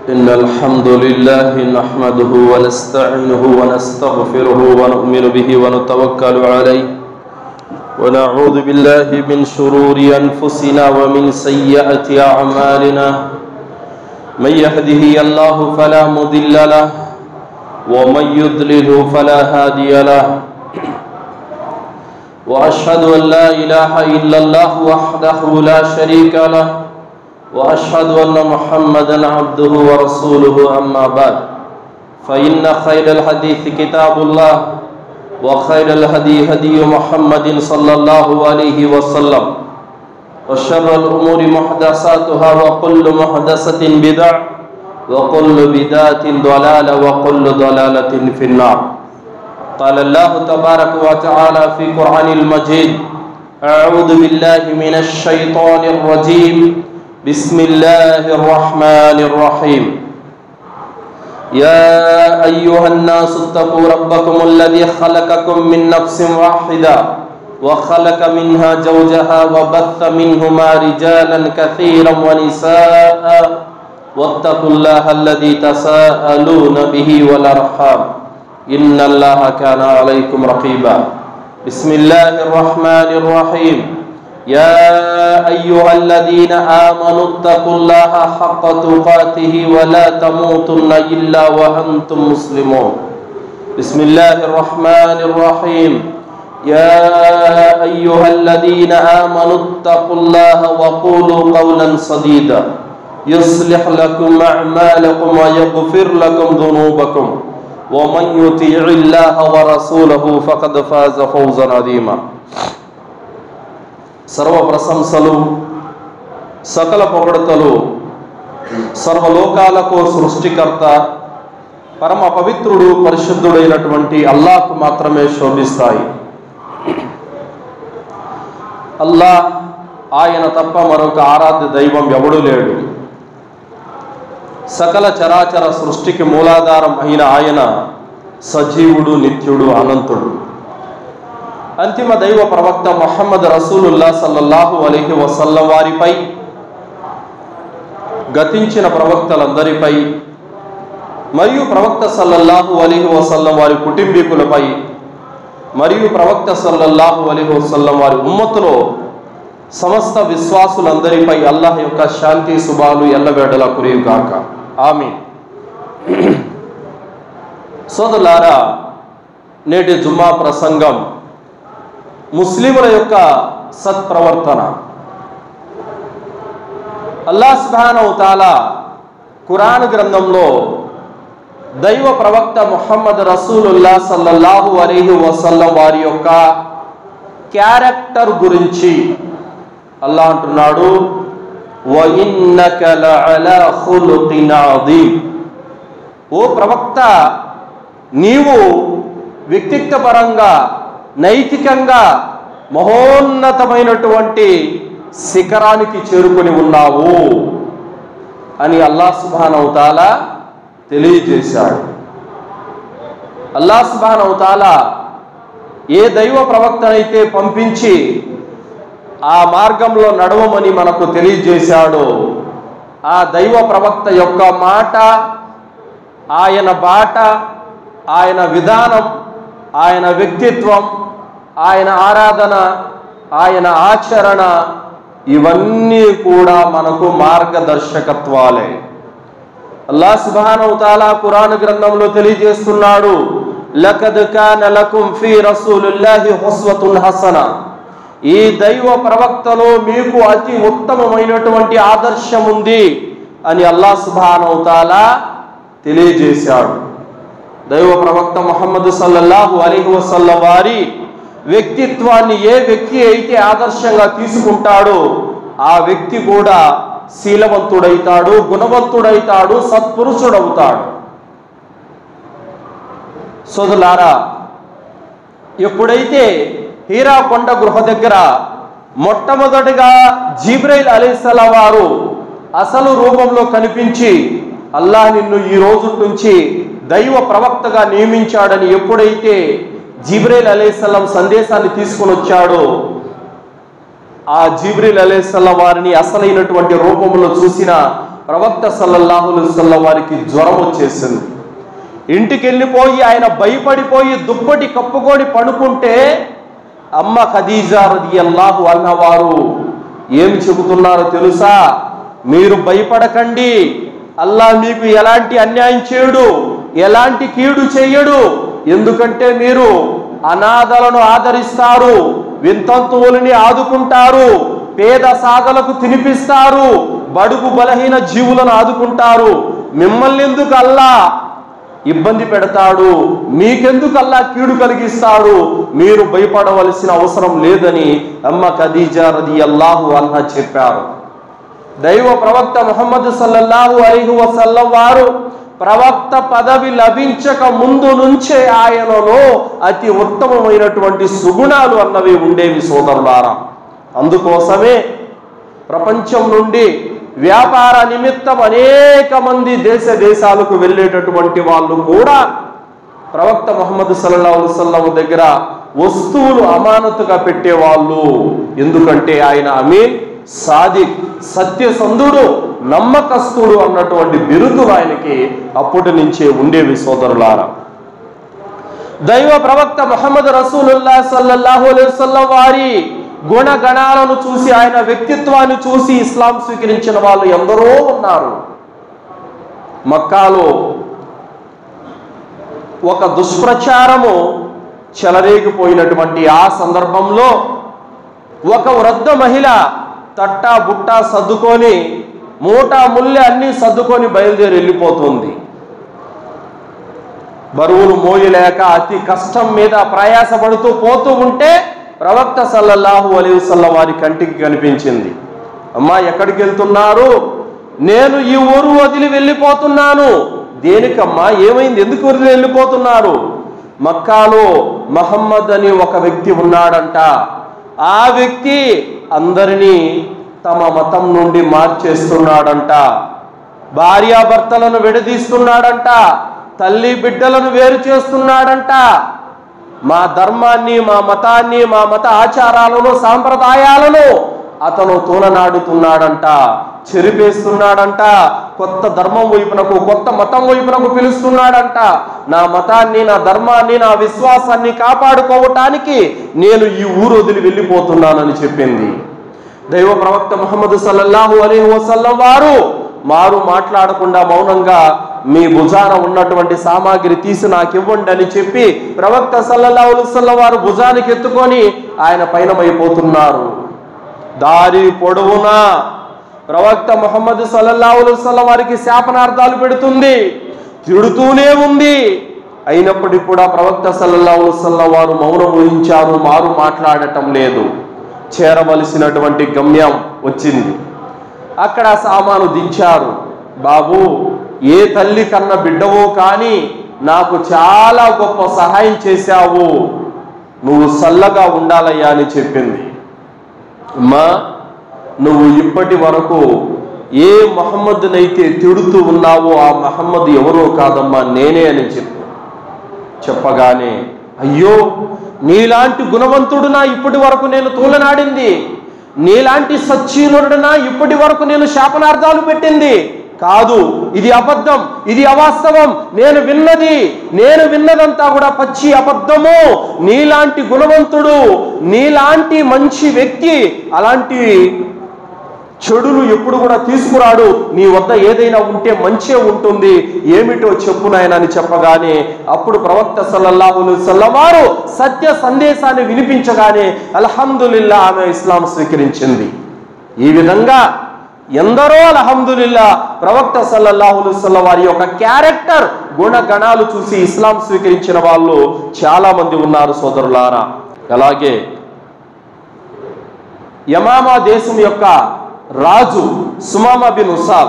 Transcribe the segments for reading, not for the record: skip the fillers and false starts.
إن الحمد لله نحمده ونستعينه ونستغفره ونؤمن به ونتوكل عليه ونعوذ بالله من شرور أنفسنا ومن سيئات أعمالنا من يهده الله فلا مضل له ومن يضلله فلا هادي له وأشهد أن لا إله إلا الله وحده لا شريك له وأشهد أن محمدًا عبده ورسوله أما بعد فإن خير الحديث كتاب الله وخير الهدي هدي محمد صلى الله عليه وسلم وشر الأمور محدثاتها وكل محدثة بدعة وكل بدعة ضلالة وكل ضلالة في النار قال الله تبارك وتعالى في القرآن المجيد أعوذ بالله من الشيطان الرجيم بسم الله الرحمن الرحيم يا أيها الناس اتقوا ربكم الذي خلقكم من نفس واحدة وخلق منها زوجها وبث منهما رجالا كثيرا ونساء واتقوا الله الذي تساءلون به والأرحام إن الله كان عليكم رقيبا بسم الله الرحمن الرحيم يا أيها الذين آمنوا اتقوا الله حق تقاته ولا تموتن إلا وأنتم مسلمون بسم الله الرحمن الرحيم يا أيها الذين آمنوا اتقوا الله وقولوا قولا سديدا يصلح لكم أعمالكم ويغفر لكم ذنوبكم ومن يطيع الله ورسوله فقد فاز فوزا عظيما సర్వ ప్రశంసలు సకల పొగడతలు సర్వలోకాలకు సృష్టికర్త పరమ పవిత్రుడు పరిశుద్ధుడైనటువంటి అల్లాహ్కు మాత్రమే శోభిస్తాయి. అల్లాహ్ ఆయన తప్ప మరొక ఆరాధ్య దైవం ఎవడూ లేడు. సకల చరాచర సృష్టికి మూలాధారం అయిన ఆయన సజీవుడు, నిత్యుడు, అనంతుడు. అంతిమ దైవ ప్రవక్త ముహమ్మద్ రసూలుల్లా సల్లల్లాహు అలైహి వసల్లం వారిపై, గతించిన ప్రవక్తలందరిపై మరియు ప్రవక్త సల్లల్లాహు అలైహి వసల్లం వారి కుటుంబీకులపై మరియు ప్రవక్త సల్లల్లాహు అలైహి వసల్లం వారి ఉమ్మతులో సమస్త విశ్వాసులందరిపై అల్లాహ్ యొక్క శాంతి శుభాలు ఎల్లవేళలా కురియుగాక. ఆమీన్. సోదరులారా, నేటి జుమ్మా ప్రసంగం ముస్లిముల యొక్క సత్ప్రవర్తన. అల్లాహ్ సుబ్హానహు తఆలా ఖురాన్ గ్రంథంలో దైవ ప్రవక్త ముహమ్మద్ రసూలుల్లా సల్లల్లాహు అలైహి వసల్లం వారి యొక్క క్యారెక్టర్ గురించి అల్లాహ్ అంటున్నాడు, వ ఇన్నక లఅలా ఖులుఖిన్ అదీమ్. ఓ ప్రవక్త, నీవు వ్యక్తిత్వపరంగా, నైతికంగా మహోన్నతమైనటువంటి శిఖరానికి చేరుకొని ఉన్నావు అని అల్లాహ్ సుబ్హానహు తఆలా తెలియజేశాడు. అల్లాహ్ సుబ్హానహు తఆలా ఏ దైవ ప్రవక్తనైతే పంపించి ఆ మార్గంలో నడవమని మనకు తెలియజేశాడో ఆ దైవ ప్రవక్త యొక్క మాట, ఆయన బాట, ఆయన విధానం, ఆయన వ్యక్తిత్వం, ఆయన ఆరాధన, ఆయన ఆచరణ, ఇవన్నీ కూడా మనకు మార్గదర్శకత్వాలే. అల్లాహ్ సుబ్హానహు తఆలా ఖురాన్ గ్రంథంలో తెలియజేస్తున్నాడు, లఖద్ కాన లకుం ఫీ రసూలిల్లాహి ఉస్వతున్ హసనా. ఈ దైవ ప్రవక్తలో మీకు అతి ఉత్తమమైనటువంటి ఆదర్శం ఉంది అని అల్లాహ్ సుబ్హానహు తఆలా తెలియజేశాడు. దైవ ప్రవక్త ముహమ్మద్ సల్లల్లాహు అలైహి వసల్లం వారి వ్యక్తిత్వాన్ని ఏ వ్యక్తి అయితే ఆదర్శంగా తీసుకుంటాడో ఆ వ్యక్తి కూడా శీలవంతుడైతాడు, గుణవంతుడైతాడు, సత్పురుషుడవుతాడు. సోదరులారా, ఎప్పుడైతే హీరా కొండ గృహ దగ్గర మొట్టమొదటిగా జిబ్రైల్ అలైహిస్సలాం వారు అసలు రూపంలో కనిపించి అల్లాహ్ నిన్ను ఈ రోజు నుంచి దైవ ప్రవక్తగా నియమించాడని ఎప్పుడైతే జిబ్రైల్ అలైహిస్సలాం సందేశాన్ని తీసుకొని వచ్చాడో ఆ జిబ్రీల్ అలైహిస్సలాం వారిని అసలైనటువంటి రూపంలో చూసిన ప్రవక్త సల్లల్లాహు అలైహి వసల్లం వారికి జ్వరం వచ్చేసింది. ఇంటికి వెళ్ళిపోయి ఆయన భయపడిపోయి దుప్పటి కప్పుకొని పడుకుంటే అమ్మ ఖదీజా రదియల్లాహు అన్హా వారు ఏం చెబుతున్నారో తెలుసా? మీరు భయపడకండి, అల్లాహ్ మీకు ఎలాంటి అన్యాయం చేయడు, ఎలాంటి కీడు చేయడు. ఎందుకంటే మీరు అనాథలను ఆదరిస్తారు, వింతంతువులని ఆదుకుంటారు, పేద సాగలకు తినిపిస్తారు, బడుగు బలహీన జీవులను ఆదుకుంటారు. మిమ్మల్ని ఎందుకు అల్లాహ్ ఇబ్బంది పెడతాడు, మీకెందుకు అల్లాహ్ కీడు కలిగిస్తాడు, మీరు భయపడవలసిన అవసరం లేదని అమ్మ ఖదీజా రదియల్లాహు అన్హా చెప్పారు. దైవ ప్రవక్త ముహమ్మద్ సల్లల్లాహు అలైహి వసల్లం వారు ప్రవక్త పదవి లభించక ముందు నుంచే ఆయనలో అతి ఉత్తమమైనటువంటి సుగుణాలు అన్నవి ఉండేవి సోదరులారా. అందుకోసమే ప్రపంచం నుండి వ్యాపార నిమిత్తం అనేక మంది దేశాలకు వెళ్ళేటటువంటి వాళ్ళు కూడా ప్రవక్త ముహమ్మద్ సల్లల్లాహు అలైహి వసల్లం దగ్గర వస్తువులు అమానతుగా పెట్టేవాళ్ళు. ఎందుకంటే ఆయన అమీన్, సాదిక్, సత్యసంధుడు, నమ్మకస్తుడు అన్నటువంటి బిరుదులు ఆయనకి అప్పటి నుంచే ఉండేవి సోదరులారా. దైవ ప్రవక్త ముహమ్మద్ రసూలుల్లాహ్ సల్లల్లాహు అలైహి వసల్లం వారి గుణగణాలను చూసి, ఆయన వ్యక్తిత్వాన్ని చూసి ఇస్లాం స్వీకరించిన వాళ్ళు ఎందరో ఉన్నారు. మక్కాలో ఒక దుష్ప్రచారము చెలరేగిపోయినటువంటి ఆ సందర్భంలో ఒక వృద్ధ మహిళ తట్టా బుట్టా సర్దుకొని, మూటా ముల్లె అన్నీ సర్దుకొని బయలుదేరి వెళ్ళిపోతుంది. బరువులు మోయలేక అతి కష్టం మీద ప్రయాసపడుతూ పోతూ ఉంటే ప్రవక్త సల్లల్లాహు అలైహి వసల్లం వారి కంటికి కనిపించింది. అమ్మా, ఎక్కడికి వెళ్తున్నారు? నేను ఈ ఊరు వదిలి వెళ్ళిపోతున్నాను. దేనికమ్మా? ఏమైంది? ఎందుకు వదిలి వెళ్ళిపోతున్నారు? మక్కాలో మహమ్మద్ అని ఒక వ్యక్తి ఉన్నాడంట. ఆ వ్యక్తి అందరినీ తమ మతం నుండి మార్చేస్తున్నాడంట, భార్యాభర్తలను విడదీస్తున్నాడంట, తల్లి బిడ్డలను వేరు చేస్తున్నాడంట, మా ధర్మాన్ని, మా మతాన్ని, మా మత ఆచారాలను, సాంప్రదాయాలను అతను తూలనాడుతున్నాడంట, చెరిపేస్తున్నాడంట, కొత్త ధర్మం వైపునకు, కొత్త మతం వైపునకు పిలుస్తున్నాడంట. నా మతాన్ని, నా ధర్మాన్ని, నా విశ్వాసాన్ని కాపాడుకోవటానికి నేను ఈ ఊరు వదిలి వెళ్ళిపోతున్నానని చెప్పింది. దైవ ప్రవక్త ముహమ్మద్ సల్లల్లాహు అలైహి వసల్లం వారు మారు మాట్లాడకుండా మౌనంగా మీ భుజాన ఉన్నటువంటి సామాగ్రి తీసి నాకు ఇవ్వండి అని చెప్పి ప్రవక్త సల్లల్లాహు అలైహి వసల్లం వారు భుజానికి ఎత్తుకొని ఆయన పయనమైపోతున్నారు. దారి పొడవునా ప్రవక్త ముహమ్మద్ సల్లల్లాహు అలైహి వసల్లం వారికి శాపనార్థాలు పెడుతుంది, తిడుతూనే ఉంది. అయినప్పటికీ కూడా ప్రవక్త సల్లల్లాహు అలైహి వసల్లం వారు మౌనం వహించారు, మారు మాట్లాడటం లేదు. చేరవలసినటువంటి గమ్యం వచ్చింది. అక్కడ సామాను దించారు. బాబు, ఏ తల్లి కన్న బిడ్డవో కానీ నాకు చాలా గొప్ప సహాయం చేశావు, నువ్వు చల్లగా ఉండాలయ్యా అని చెప్పింది. అమ్మా, నువ్వు ఇప్పటి వరకు ఏ మహమ్మద్నైతే తిడుతూ ఉన్నావో ఆ మహమ్మద్ ఎవరో కాదమ్మా, నేనే అని చెప్పగానే, అయ్యో, నీలాంటి గుణవంతుడునా ఇప్పటి వరకు నేను తూలనాడింది, నీలాంటి సచ్చీలుడునా ఇప్పటి వరకు నేను శాపనార్థాలు పెట్టింది కాదు, ఇది అబద్ధం, ఇది అవాస్తవం, నేను విన్నదంతా కూడా పచ్చి అబద్ధము. నీలాంటి గుణవంతుడు, నీలాంటి మంచి వ్యక్తి అలాంటి చెడులు ఎప్పుడు కూడా తీసుకురాడు, నీ వద్ద ఏదైనా ఉంటే మంచే ఉంటుంది, ఏమిటో చెప్పు నాయనా అని చెప్పగానే అప్పుడు ప్రవక్త సల్లల్లాహు అలైహి వసల్లం వారు సత్య సందేశాన్ని వినిపించగానే అల్హమ్దులిల్లా ఆమె ఇస్లాం స్వీకరించింది. ఈ విధంగా ఎందరో అల్హమ్దులిల్లా ప్రవక్త సల్లల్లాహు అలైహి వసల్లం వారి యొక్క క్యారెక్టర్, గుణగణాలు చూసి ఇస్లాం స్వీకరించిన వాళ్ళు చాలా మంది ఉన్నారు సోదరులారా. అలాగే యమామా దేశం యొక్క రాజు సుమామా బిన్ ఉసాల్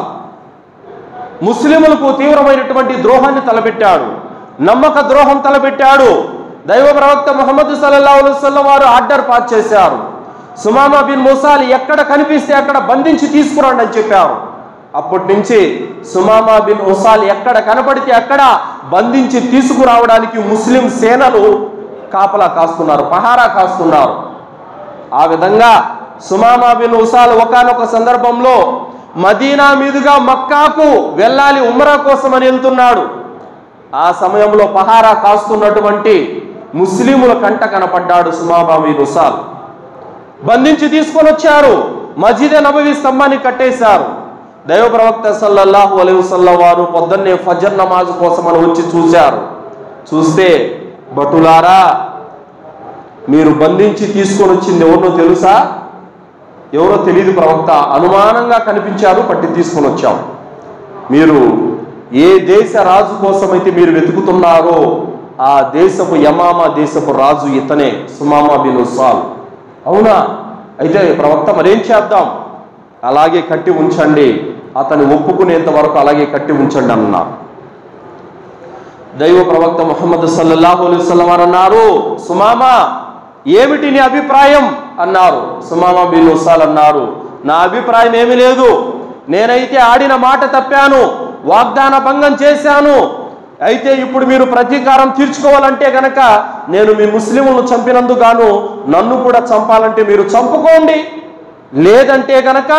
ముస్లిములకు తీవ్రమైనటువంటి ద్రోహాన్ని తలపెట్టాడు, నమ్మక ద్రోహం తలపెట్టాడు. దైవ ప్రవక్త ముహమ్మద్ సల్లల్లాహు అలైహి వసల్లం వారు ఆర్డర్ పాస్ చేశారు. సుమామా బిన్ ఉసాల్ ఎక్కడ కనిపిస్తే అక్కడ బంధించి తీసుకురండి అని చెప్పారు. అప్పటి నుంచి సుమామా బిన్ ఉసాల్ ఎక్కడ కనపడితే అక్కడ బంధించి తీసుకురావడానికి ముస్లిం సేనలు కాపలా కాస్తున్నారు, పహారా కాస్తున్నారు. ఆ విధంగా సుమామా బిన్ ఉసాల్ ఒకానొక సందర్భంలో మదీనా మీదుగా మక్కాకు వెళ్ళాలి, ఉమ్రా కోసం అని వెళ్తున్నాడు. ఆ సమయంలో పహారా కాస్తున్నటువంటి ముస్లిముల కంట కనపడ్డాడు సుమామా బిన్ ఉసాల్. బంధించి తీసుకొని వచ్చారు, మస్జిద్ నబవీ స్తంభాన్ని కట్టేశారు. దైవ ప్రవక్త సల్లల్లాహు అలైహి వసల్లం వారు పొద్దున్నే ఫజర్ నమాజ్ కోసం అని వచ్చి చూశారు. చూస్తే, భటులారా, మీరు బంధించి తీసుకొని వచ్చింది ఎవరినో తెలుసా? ఎవరో తెలియదు ప్రవక్త, అనుమానంగా కనిపించారు, పట్టి తీసుకొని వచ్చాం. మీరు ఏ దేశ రాజు కోసమైతే మీరు వెతుకుతున్నారో ఆ దేశపు యమామా దేశపు రాజు ఇతనే, సుమామా బిన్ ఉసాల్. అవునా? అయితే ప్రవక్త మరేం చేద్దాం? అలాగే కట్టి ఉంచండి, అతను ఒప్పుకునేంత వరకు అలాగే కట్టి ఉంచండి అన్నారు. దైవ ప్రవక్త ముహమ్మద్ సల్లల్లాహు అలైహి వసల్లం వారు అన్నారు, సుమామా ఏమిటి నీ అభిప్రాయం అన్నారు. సుమామా బిన్ ఉసాల్ అన్నారు, నా అభిప్రాయం ఏమీ లేదు, నేనైతే ఆడిన మాట తప్పాను, వాగ్దాన భంగం చేశాను. అయితే ఇప్పుడు మీరు ప్రతీకారం తీర్చుకోవాలంటే గనక నేను మీ ముస్లింలను చంపినందుకు గాను నన్ను కూడా చంపాలంటే మీరు చంపుకోండి, లేదంటే గనక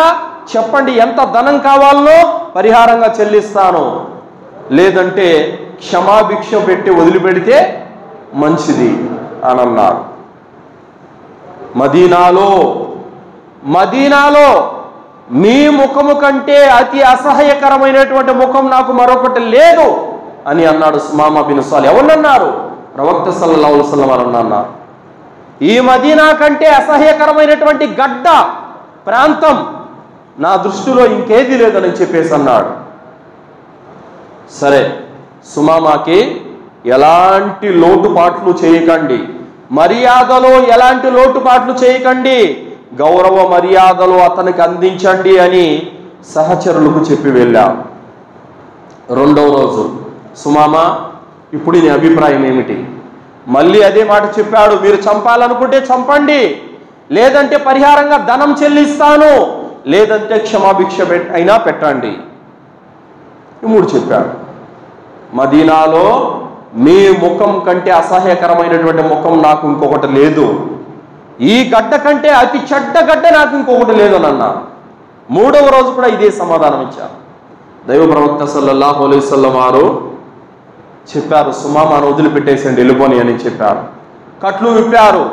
చెప్పండి ఎంత ధనం కావాలో పరిహారంగా చెల్లిస్తాను, లేదంటే క్షమాభిక్ష పెట్టి వదిలిపెడితే మంచిది అని అన్నారు. మదీనాలో మీ ముఖము కంటే అతి అసహ్యకరమైనటువంటి ముఖం నాకు మరొకటి లేదు అని అన్నాడు సుమామా బిన్ ఉసాల్. ఎవరన్నారు? ప్రవక్త సల్లల్లాహు అలైహి వసల్లం వారు అన్నారు. ఈ మదీనా కంటే అసహ్యకరమైనటువంటి గడ్డ ప్రాంతం నా దృష్టిలో ఇంకేది లేదని చెప్పేసి అన్నాడు. సరే, సుమామాకి ఎలాంటి లోటుపాట్లు చేయకండి, మర్యాదలో ఎలాంటి లోటుపాట్లు చేయకండి, గౌరవ మర్యాదలు అతనికి అందించండి అని సహచరులకు చెప్పి వెళ్ళాం. రెండవ రోజు, సుమామా ఇప్పుడు నీ అభిప్రాయం ఏమిటి? మళ్ళీ అదే మాట చెప్పాడు, మీరు చంపాలనుకుంటే చంపండి, లేదంటే పరిహారంగా ధనం చెల్లిస్తాను, లేదంటే క్షమాభిక్ష అయినా పెట్టండి. మూడు చెప్పాడు. మదీనాలో మీ ముఖం కంటే అసహ్యకరమైనటువంటి ముఖం నాకు ఇంకొకటి లేదు, ఈ గడ్డ కంటే అతి చెడ్డ గడ్డ నాకు ఇంకొకటి లేదు అని అన్నా. మూడవ రోజు కూడా ఇదే సమాధానం ఇచ్చారు. దైవ ప్రవక్త సల్లల్లాహు అలైహి వసల్లం వారు చెప్పారు, సుమామాను వదిలిపెట్టేసండి, వెళ్ళిపోని అని చెప్పారు. కట్లు విప్పారు.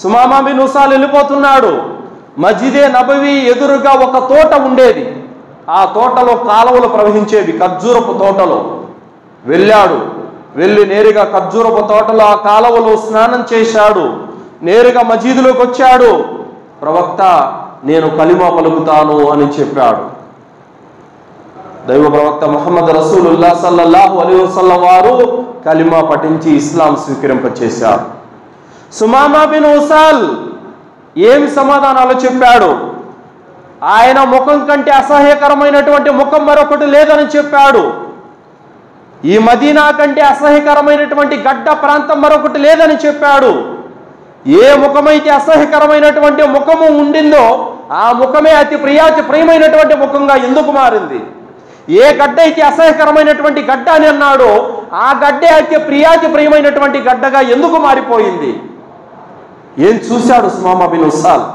సుమామా బిన్ ఉసాల్ వెళ్ళిపోతున్నాడు. మస్జిదే నబవీ ఎదురుగా ఒక తోట ఉండేది, ఆ తోటలో కాలువలు ప్రవహించేవి, ఖర్జూరపు తోటలో వెళ్ళాడు. వెళ్ళి నేరుగా ఖర్జూరపు తోటలో ఆ కాలువలో స్నానం చేశాడు. నేరుగా మసీదులోకి వచ్చాడు. ప్రవక్త, నేను కలిమా పలుకుతాను అని చెప్పాడు. దైవ ప్రవక్త ముహమ్మద్ రసూలుల్లాహ్ సల్లల్లాహు అలైహి వసల్లం వారు కలిమా పఠించి ఇస్లాం స్వీకరింపచేశారు. సుమామా బిన్ ఉసాల్ ఏమి సమాధానాలు చెప్పాడు? ఆయన ముఖం కంటే అసహ్యకరమైనటువంటి ముఖం మరొకటి లేదని చెప్పాడు. ఈ మదీనా కంటే అసహ్యకరమైనటువంటి గడ్డ ప్రాంతం మరొకటి లేదని చెప్పాడు. ఏ ముఖమైతే అసహ్యకరమైనటువంటి ముఖము ఉండిందో ఆ ముఖమే అతి ప్రియమైనటువంటి ముఖంగా ఎందుకు మారింది? ఏ గడ్డ అయితే అసహ్యకరమైనటువంటి గడ్డ అని అన్నాడో ఆ గడ్డే అతి ప్రియమైనటువంటి గడ్డగా ఎందుకు మారిపోయింది? ఏం చూశాడు సుమామా బిన్ ఉసాల్?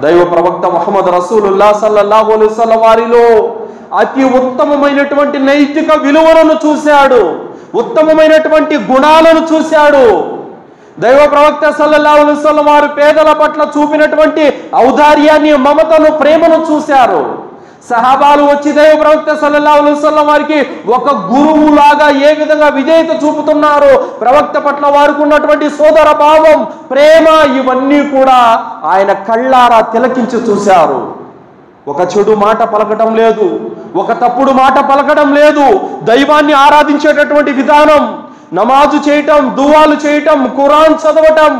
దైవ ప్రవక్త ముహమ్మద్ రసూలుల్లాహ్ సల్లల్లాహు అలైహి వసల్లం వారిలో అతి ఉత్తమమైనటువంటి నైతిక విలువలను చూశాడు, ఉత్తమమైనటువంటి గుణాలను చూశాడు. దైవ ప్రవక్త సల్లల్లాహు అలైహి వసల్లం వారు పేదల పట్ల చూపినటువంటి ఔదార్యాన్ని, మమతను, ప్రేమను చూశారు. సహాబాలు వచ్చి దైవ ప్రవక్త సల్లల్లాహు అలైహి వసల్లం వారికి ఒక గురువు లాగా ఏ విధంగా విధేయత చూపుతున్నారు, ప్రవక్త పట్ల వారికి ఉన్నటువంటి సోదర భావం, ప్రేమ, ఇవన్నీ కూడా ఆయన కళ్ళారా తిలకించి చూశారు. ఒక చెడు మాట పలకడం లేదు, ఒక తప్పుడు మాట పలకడం లేదు. దైవాన్ని ఆరాధించేటటువంటి విధానం, నమాజు చేయటం, దువాలు చేయటం, ఖురాన్ చదవటం,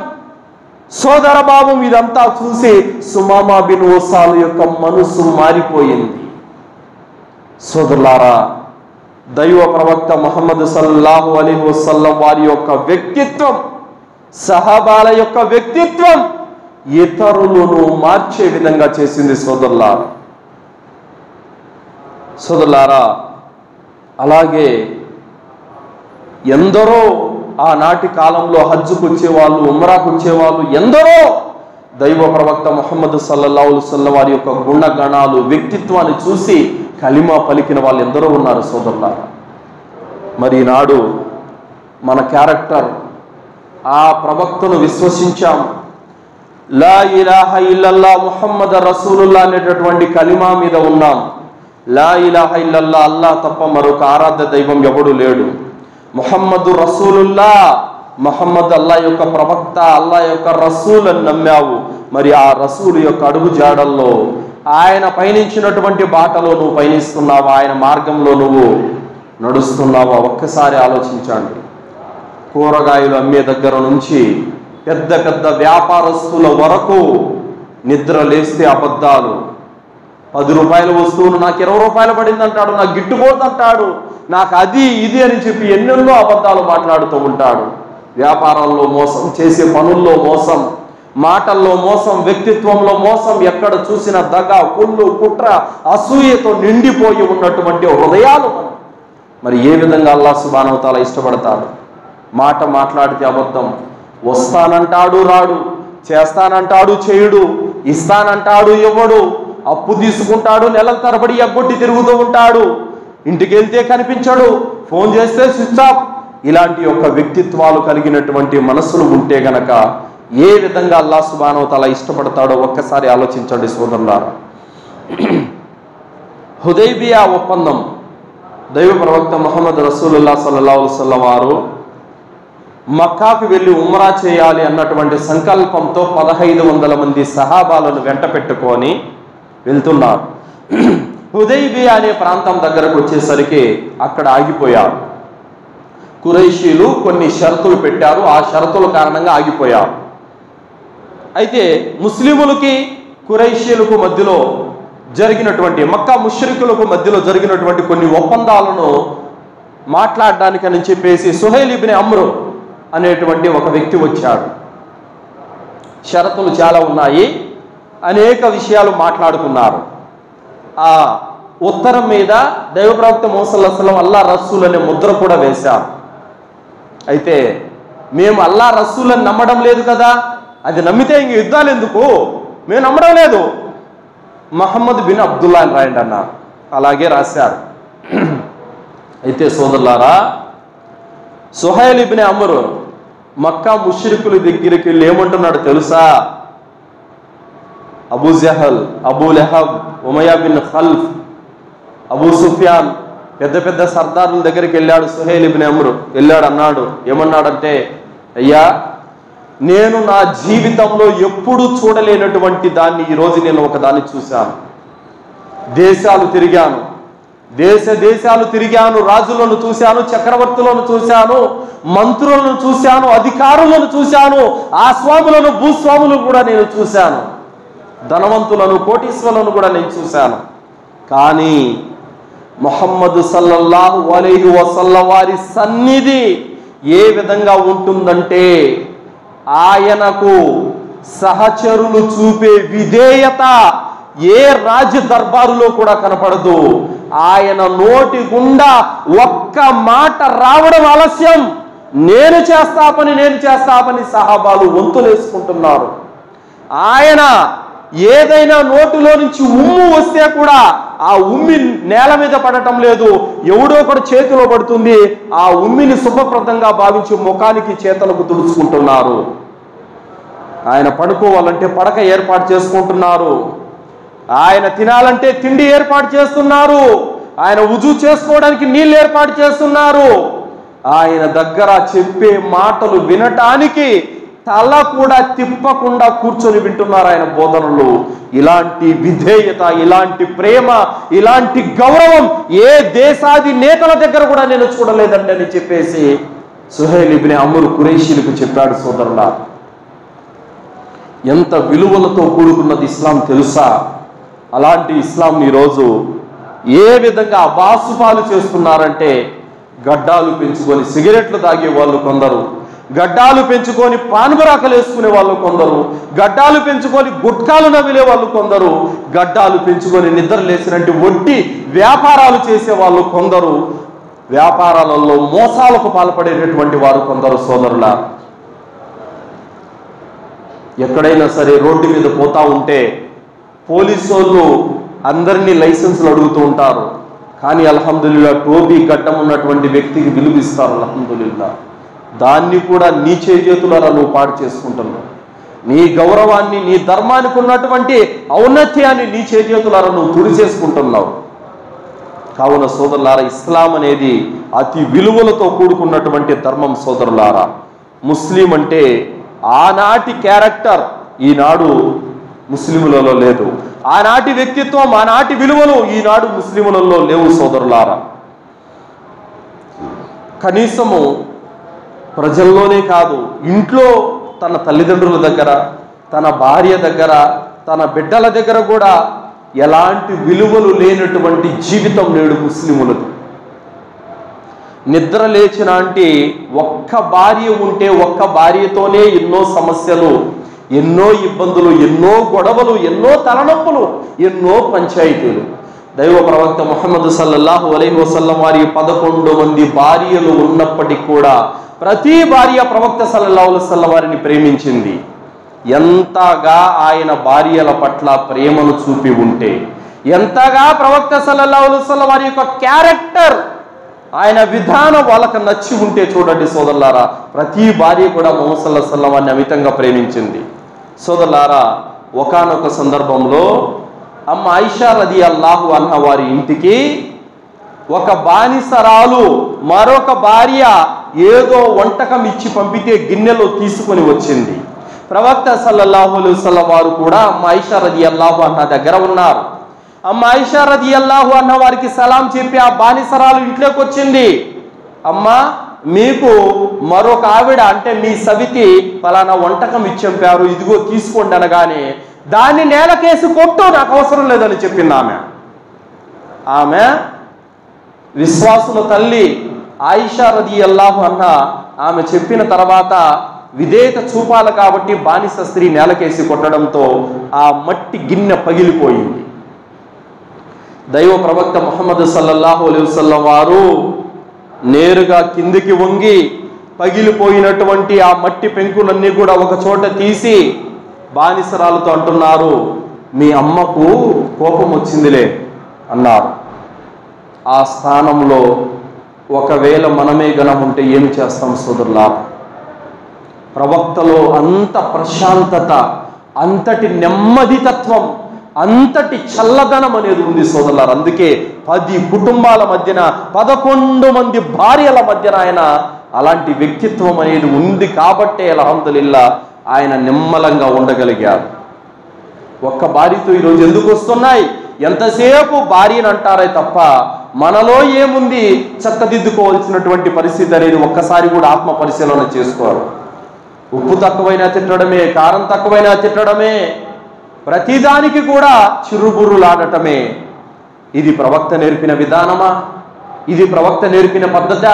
సోదర భావం, ఇదంతా చూసి సుమామా బిన్ ఉసాల్ యొక్క మనసు మారిపోయింది. సోదరులారా, దైవ ప్రవక్త ముహమ్మద్ సల్లల్లాహు అలైహి వసల్లం వారి యొక్క వ్యక్తిత్వం, సహాబాల యొక్క వ్యక్తిత్వం ఇతరులను మార్చే విధంగా చేసింది. సోదరులారా, అలాగే ఎందరో ఆనాటి కాలంలో హజ్జుకు వచ్చేవాళ్ళు, ఉమ్రాకు వచ్చేవాళ్ళు ఎందరో దైవ ప్రవక్త ముహమ్మద్ సల్లల్లాహు అలైహి వసల్లం వారి యొక్క గుణగణాలు, వ్యక్తిత్వాన్ని చూసి కలిమా పలికిన వాళ్ళు ఎందరో ఉన్నారు సోదరులారా. మరి ఈనాడు మన క్యారెక్టర్, ఆ ప్రవక్తను విశ్వసించాం, లా ఇలాహ ఇల్లల్లా ముహమ్మద్ రసూలుల్లా అనేటటువంటి కలిమా మీద ఉన్నాం. లా ఇలాహ ఇల్లల్లా, అల్లా తప్ప మరొక ఆరాధ్య దైవం ఎవడు లేడు. ముహమ్మదు రసూలుల్లా, ముహమ్మద్ అల్లా యొక్క ప్రవక్త, అల్లా యొక్క రసూల్ అని నమ్మావు. మరి ఆ రసూలు యొక్క అడుగు జాడల్లో, ఆయన పయనించినటువంటి బాటలో నువ్వు పయనిస్తున్నావా? ఆయన మార్గంలో నువ్వు నడుస్తున్నావా? ఒక్కసారి ఆలోచించండి. కూరగాయలు అమ్మే దగ్గర నుంచి పెద్ద పెద్ద వ్యాపారస్తుల వరకు నిద్ర లేస్తే అబద్ధాలు. 10 రూపాయల వస్తువును నాకు 20 రూపాయలు పడింది అంటాడు, నాకు గిట్టుబోతు అంటాడు, నాకు అది ఇది అని చెప్పి ఎన్నెన్నో అబద్ధాలు మాట్లాడుతూ ఉంటాడు. వ్యాపారాల్లో మోసం, చేసే పనుల్లో మోసం, మాటల్లో మోసం, వ్యక్తిత్వంలో మోసం, ఎక్కడ చూసిన దగ, కుళ్ళు, కుట్ర, అసూయతో నిండిపోయి ఉన్నటువంటి హృదయాలు. మరి ఏ విధంగా అల్లాహ్ సుబ్హానహు వ తఆలా ఇష్టపడతాడు? మాట మాట్లాడితే అబద్ధం, వస్తానంటాడు రాడు, చేస్తానంటాడు చేయుడు, ఇస్తానంటాడు ఇవ్వడు, అప్పు తీసుకుంటాడు, నెలల తరబడి ఎగ్గొట్టి తిరుగుతూ ఉంటాడు, ఇంటికి వెళ్తే కనిపించడు, ఫోన్ చేస్తే స్విచ్ ఆఫ్. ఇలాంటి యొక్క వ్యక్తిత్వాలు కలిగినటువంటి మనసులు ఉంటే గనక ఏ విధంగా అల్లాహ్ సుబ్హానహు వ తఆలా ఇష్టపడతాడో ఒక్కసారి ఆలోచించండి సోదరులారా. హుదైబియా ఒప్పందం, దైవ ప్రవక్త ముహమ్మద్ రసూలుల్లాహ్ సల్లల్లాహు అలైహి వసల్లం వారు మక్కాకు వెళ్ళి ఉమ్రా చేయాలి అన్నటువంటి సంకల్పంతో 1500 మంది సహాబాలను వెంట పెట్టుకొని వెళ్తున్నారు. హుదైబియా అనే ప్రాంతం దగ్గరకు వచ్చేసరికి అక్కడ ఆగిపోయారు. కురైషీలు కొన్ని షరతులు పెట్టారు, ఆ షరతుల కారణంగా ఆగిపోయారు. అయితే ముస్లిములకి కురైషీలకు మధ్యలో జరిగినటువంటి, మక్కా ముష్రికులకు మధ్యలో జరిగినటువంటి కొన్ని ఒప్పందాలను మాట్లాడడానికని చెప్పేసి సుహైల్ ఇబ్న్ అమ్ర్ అనేటువంటి ఒక వ్యక్తి వచ్చాడు. షరతులు చాలా ఉన్నాయి, అనేక విషయాలు మాట్లాడుకున్నారు. ఆ ఉత్తరం మీద దైవ ప్రవక్త ముహమ్మద్ సల్లల్లాహు అలైహి వసల్లం అల్లా రసూల్ అనే ముద్ర కూడా వేశారు. అయితే మేము అల్లా రసూల్ అని నమ్మడం లేదు కదా, అది నమ్మితే ఇంక యుద్ధాలు ఎందుకు, మేము నమ్మడం లేదు, మహమ్మద్ బిన్ అబ్దుల్లా అని రాయండి అన్నారు. అలాగే రాశారు. అయితే సోదరులారా, సుహైల్ ఇబ్న్ అమ్ర్ మక్కా ముష్రికుల దగ్గరికి వెళ్ళి ఏమంటున్నాడు తెలుసా? అబూ జహల్, అబూ లహబ్, ఉమయ్య బిన్ ఖల్ఫ్, అబూ సుఫియాన్, పెద్ద పెద్ద సర్దారుల దగ్గరికి వెళ్ళాడు సుహైల్ ఇబ్న్ అమ్ర్. వెళ్ళాడు, అన్నాడు, ఏమన్నాడంటే, అయ్యా నేను నా జీవితంలో ఎప్పుడూ చూడలేనటువంటి దాన్ని ఈరోజు నేను ఒకదాన్ని చూశాను. దేశాలు తిరిగాను, దేశాలు తిరిగాను, రాజులను చూశాను, చక్రవర్తులను చూశాను, మంత్రులను చూశాను, అధికారులను చూశాను, ఆ స్వాములను, భూస్వాములను కూడా నేను చూశాను, ధనవంతులను, కోటీశ్వరులను కూడా నేను చూశాను. కానీ ముహమ్మద్ సల్లల్లాహు అలైహి వసల్లం వారి సన్నిధి ఏ విధంగా ఉంటుందంటే, ఆయనకు సహచరులు చూపే విధేయత ఏ రాజ దర్బారులో కూడా కనపడదు. ఆయన నోటి గుండా ఒక్క మాట రావడం ఆలస్యం. నేను చేస్తా పని సహాబాలు వంతులేసుకుంటున్నారు. ఆయన ఏదైనా నోటిలో నుంచి ఉమ్ము వస్తే కూడా ఆ ఉమ్మి నేల మీద పడటం లేదు, ఎవడో ఒకటి చేతిలో పడుతుంది. ఆ ఉమ్మిని శుభప్రదంగా భావించి ముఖానికి, చేతులకు తుడుచుకుంటున్నారు. ఆయన పడుకోవాలంటే పడక ఏర్పాటు చేసుకుంటున్నారు. ఆయన తినాలంటే తిండి ఏర్పాటు చేస్తున్నారు. ఆయన వుజూ చేసుకోవడానికి నీళ్ళు ఏర్పాటు చేస్తున్నారు. ఆయన దగ్గర చెప్పే మాటలు వినటానికి తల కూడా తిప్పకుండా కూర్చొని వింటున్నారు ఆయన బోధనలు. ఇలాంటి విధేయత, ఇలాంటి ప్రేమ, ఇలాంటి గౌరవం ఏ దేశాది నేతల దగ్గర కూడా నేను చూడలేదండి అని చెప్పేసి సుహైల్ ఇబ్న్ అమ్ర్ కురైషీలకు చెప్పాడు. సోదరులా, ఎంత విలువలతో కూడుకున్నది ఇస్లాం తెలుసా? అలాంటి ఇస్లాం ఈరోజు ఏ విధంగా అబాసుపాలు చేస్తున్నారంటే, గడ్డాలు పెంచుకొని సిగరెట్లు తాగే వాళ్ళు కొందరు, గడ్డాలు పెంచుకొని పాన్బరాకలు వేసుకునే వాళ్ళు కొందరు, గడ్డాలు పెంచుకొని గుట్కాలు నమిలే వాళ్ళు కొందరు, గడ్డాలు పెంచుకొని నిద్ర లేసినట్టు వడ్డీ వ్యాపారాలు చేసే వాళ్ళు కొందరు, వ్యాపారాలలో మోసాలకు పాల్పడేటటువంటి వారు కొందరు. సోదరుల, ఎక్కడైనా సరే రోడ్డు మీద పోతా ఉంటే పోలీసు వాళ్ళు అందరినీ లైసెన్సులు అడుగుతూ ఉంటారు, కానీ అల్హమ్దులిల్లా టోబీ గడ్డం ఉన్నటువంటి వ్యక్తికి విలువిస్తారు. అల్హమ్దులిల్లా దాన్ని కూడా నీ చేతులారా నువ్వు పాడు చేసుకుంటున్నావు. నీ గౌరవాన్ని, నీ ధర్మానికి ఉన్నటువంటి ఔన్నత్యాన్ని నీ చేతులారా నువ్వు తుడి చేసుకుంటున్నావు. కావున సోదరులారా, ఇస్లాం అనేది అతి విలువలతో కూడుకున్నటువంటి ధర్మం సోదరులారా. ముస్లిం అంటే ఆనాటి క్యారెక్టర్ ఈనాడు ముస్లిములలో లేదు. ఆనాటి వ్యక్తిత్వం, ఆనాటి విలువలు ఈనాడు ముస్లిములలో లేవు సోదరులారా. కనీసము ప్రజల్లోనే కాదు, ఇంట్లో తన తల్లిదండ్రుల దగ్గర, తన భార్య దగ్గర, తన బిడ్డల దగ్గర కూడా ఎలాంటి విలువలు లేనటువంటి జీవితం నేడు ముస్లిములది. నిద్ర లేచినాంటి ఒక్క భార్య ఉంటే ఒక్క భార్యతోనే ఎన్నో సమస్యలు, ఎన్నో ఇబ్బందులు, ఎన్నో గొడవలు, ఎన్నో తలనొప్పులు, ఎన్నో పంచాయతీలు. దైవ ప్రవక్త ముహమ్మద్ సల్లల్లాహు అలైహి వసల్లం వారి 11 మంది భార్యలు ఉన్నప్పటికీ కూడా ప్రతి భార్య ప్రవక్త సల్లల్లాహు అలైహి వసల్లం వారిని ప్రేమించింది. ఎంతగా ఆయన భార్యల పట్ల ప్రేమను చూపి ఉంటే, ఎంతగా ప్రవక్త సల్లల్లాహు అలైహి వసల్లం వారి యొక్క క్యారెక్టర్, ఆయన విధానం వాళ్ళకు నచ్చి ఉంటే చూడండి సోదరులారా, ప్రతి భార్య కూడా ముహమ్మద్ సల్లల్లాహు అలైహి వసల్లం వారిని అమితంగా ప్రేమించింది. సోదరులారా, ఒకానొక సందర్భంలో అమ్మ ఆయిషా రదియల్లాహు అన్హా వారి ఇంటికి ఒక బానిసరాలు మరొక భార్య ఏదో వంటకం ఇచ్చి పంపితే గిన్నెలో తీసుకొని వచ్చింది. ప్రవక్త సల్లల్లాహు అలైహి వసల్లం వారు కూడా అమ్మ ఆయిషా రదియల్లాహు అన్హా దగ్గర ఉన్నారు. అమ్మ ఆయిషా రదియల్లాహు అన్హా వారికి సలాం చెప్పి ఆ బానిసరాలు ఇంట్లోకి వచ్చింది. అమ్మ, మీకు మరొక ఆవిడ అంటే మీ సవితి ఫలానా వంటకం ఇచ్చంపారు, ఇదిగో తీసుకోండి అనగానే దాన్ని నేలకేసి కొట్టు, నాకు అవసరం లేదని చెప్పింది ఆమె. ఆమె విశ్వాసుల తల్లి ఆయిషా రదియల్లాహు అన్హా ఆమె చెప్పిన తర్వాత విధేయత చూపాలి కాబట్టి బానిస స్త్రీ నేలకేసి కొట్టడంతో ఆ మట్టి గిన్నె పగిలిపోయింది. దైవ ప్రవక్త ముహమ్మద్ సల్లల్లాహు అలైహి వసల్లం వారు నేరుగా కిందికి వంగి పగిలిపోయినటువంటి ఆ మట్టి పెంకులన్నీ కూడా ఒక చోట తీసి బానిసరాలతో అంటున్నారు, మీ అమ్మకు కోపం వచ్చిందిలే అన్నారు. ఆ స్థానంలో ఒకవేళ మనమే గనం ఉంటే ఏమి చేస్తాం సోదరులా? ప్రవక్తలో అంత ప్రశాంతత, అంతటి నెమ్మది తత్వం, అంతటి చల్లదనం అనేది ఉంది సోదరులారు. అందుకే 10 కుటుంబాల మధ్యన 11 మంది భార్యల మధ్యన ఆయన అలాంటి వ్యక్తిత్వం అనేది ఉంది కాబట్టే అల్హమ్దులిల్లా ఆయన నిమ్మలంగా ఉండగలిగారు. ఒక్క భార్యతో ఈరోజు ఎందుకు వస్తున్నాయి? ఎంతసేపు భార్యను అంటారే తప్ప మనలో ఏముంది చక్కదిద్దుకోవాల్సినటువంటి పరిస్థితి అనేది ఒక్కసారి కూడా ఆత్మ పరిశీలన చేసుకోరు. ఉప్పు తక్కువైనా తిట్టడమే, కారం తక్కువైనా తిట్టడమే, ప్రతిదానికి కూడా చిరుబుర్రులాడటమే. ఇది ప్రవక్త నేర్పిన విధానమా? ఇది ప్రవక్త నేర్పిన పద్ధత?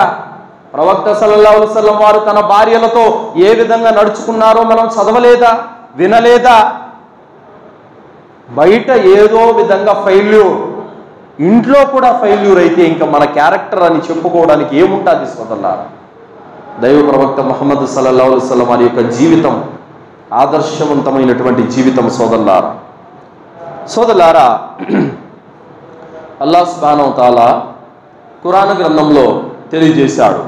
ప్రవక్త సల్లల్లాహు అలైహి వసల్లం వారు తన భార్యలతో ఏ విధంగా నడుచుకున్నారో మనం చదవలేదా, వినలేదా? బయట ఏదో విధంగా ఫెయిల్యూర్, ఇంట్లో కూడా ఫెయిల్యూర్ అయితే ఇంకా మన క్యారెక్టర్ అని చెప్పుకోవడానికి ఏముంటుంది సోదరులారా? దైవ ప్రవక్త ముహమ్మద్ సల్లల్లాహు అలైహి వసల్లం వారి యొక్క జీవితం ఆదర్శవంతమైనటువంటి జీవితం సోదరులారా. సోదరులారా, అల్లాహ్ సుబ్హానహు వ తఆలా ఖురాన్ గ్రంథంలో తెలియజేశాడు,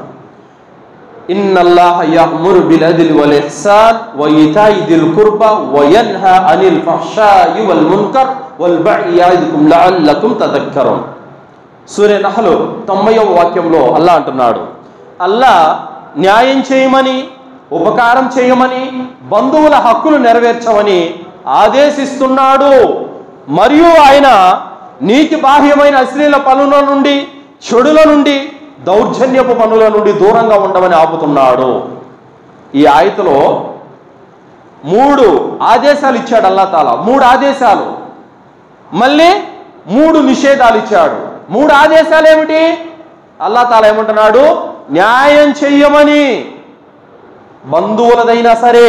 ఇన్నల్లాహ యఅమురు బిల్ అద్లి వల్ ఇహ్సాన్ వ ఈతాయి దిల్ కుర్బా వ యన్హా అనిల్ ఫహ్షాయి వల్ మున్కర్ వల్ బగ్యి యఇదుకుం లఅల్లకుం తదక్కరున్. సూరా నహ్ల్ 90వ వాక్యంలో అల్లాహ్ అంటున్నాడు, అల్లాహ్ న్యాయం చేయమని, ఉపకారం చేయమని, బంధువుల హక్కులు నెరవేర్చమని ఆదేశిస్తున్నాడు. మరియు ఆయన నీతి బాహ్యమైన అశ్లీల పనుల నుండి, చెడుల నుండి, దౌర్జన్యపు పనుల నుండి దూరంగా ఉండమని ఆపుతున్నాడు. ఈ ఆయతలో 3 ఆదేశాలు ఇచ్చాడు అల్లాహ్ తాలా. 3 ఆదేశాలు, మళ్ళీ 3 నిషేధాలు ఇచ్చాడు. 3 ఆదేశాలు ఏమిటి? అల్లాహ్ తాలా ఏమంటున్నాడు? న్యాయం చెయ్యమని, బంధువులదైనా సరే,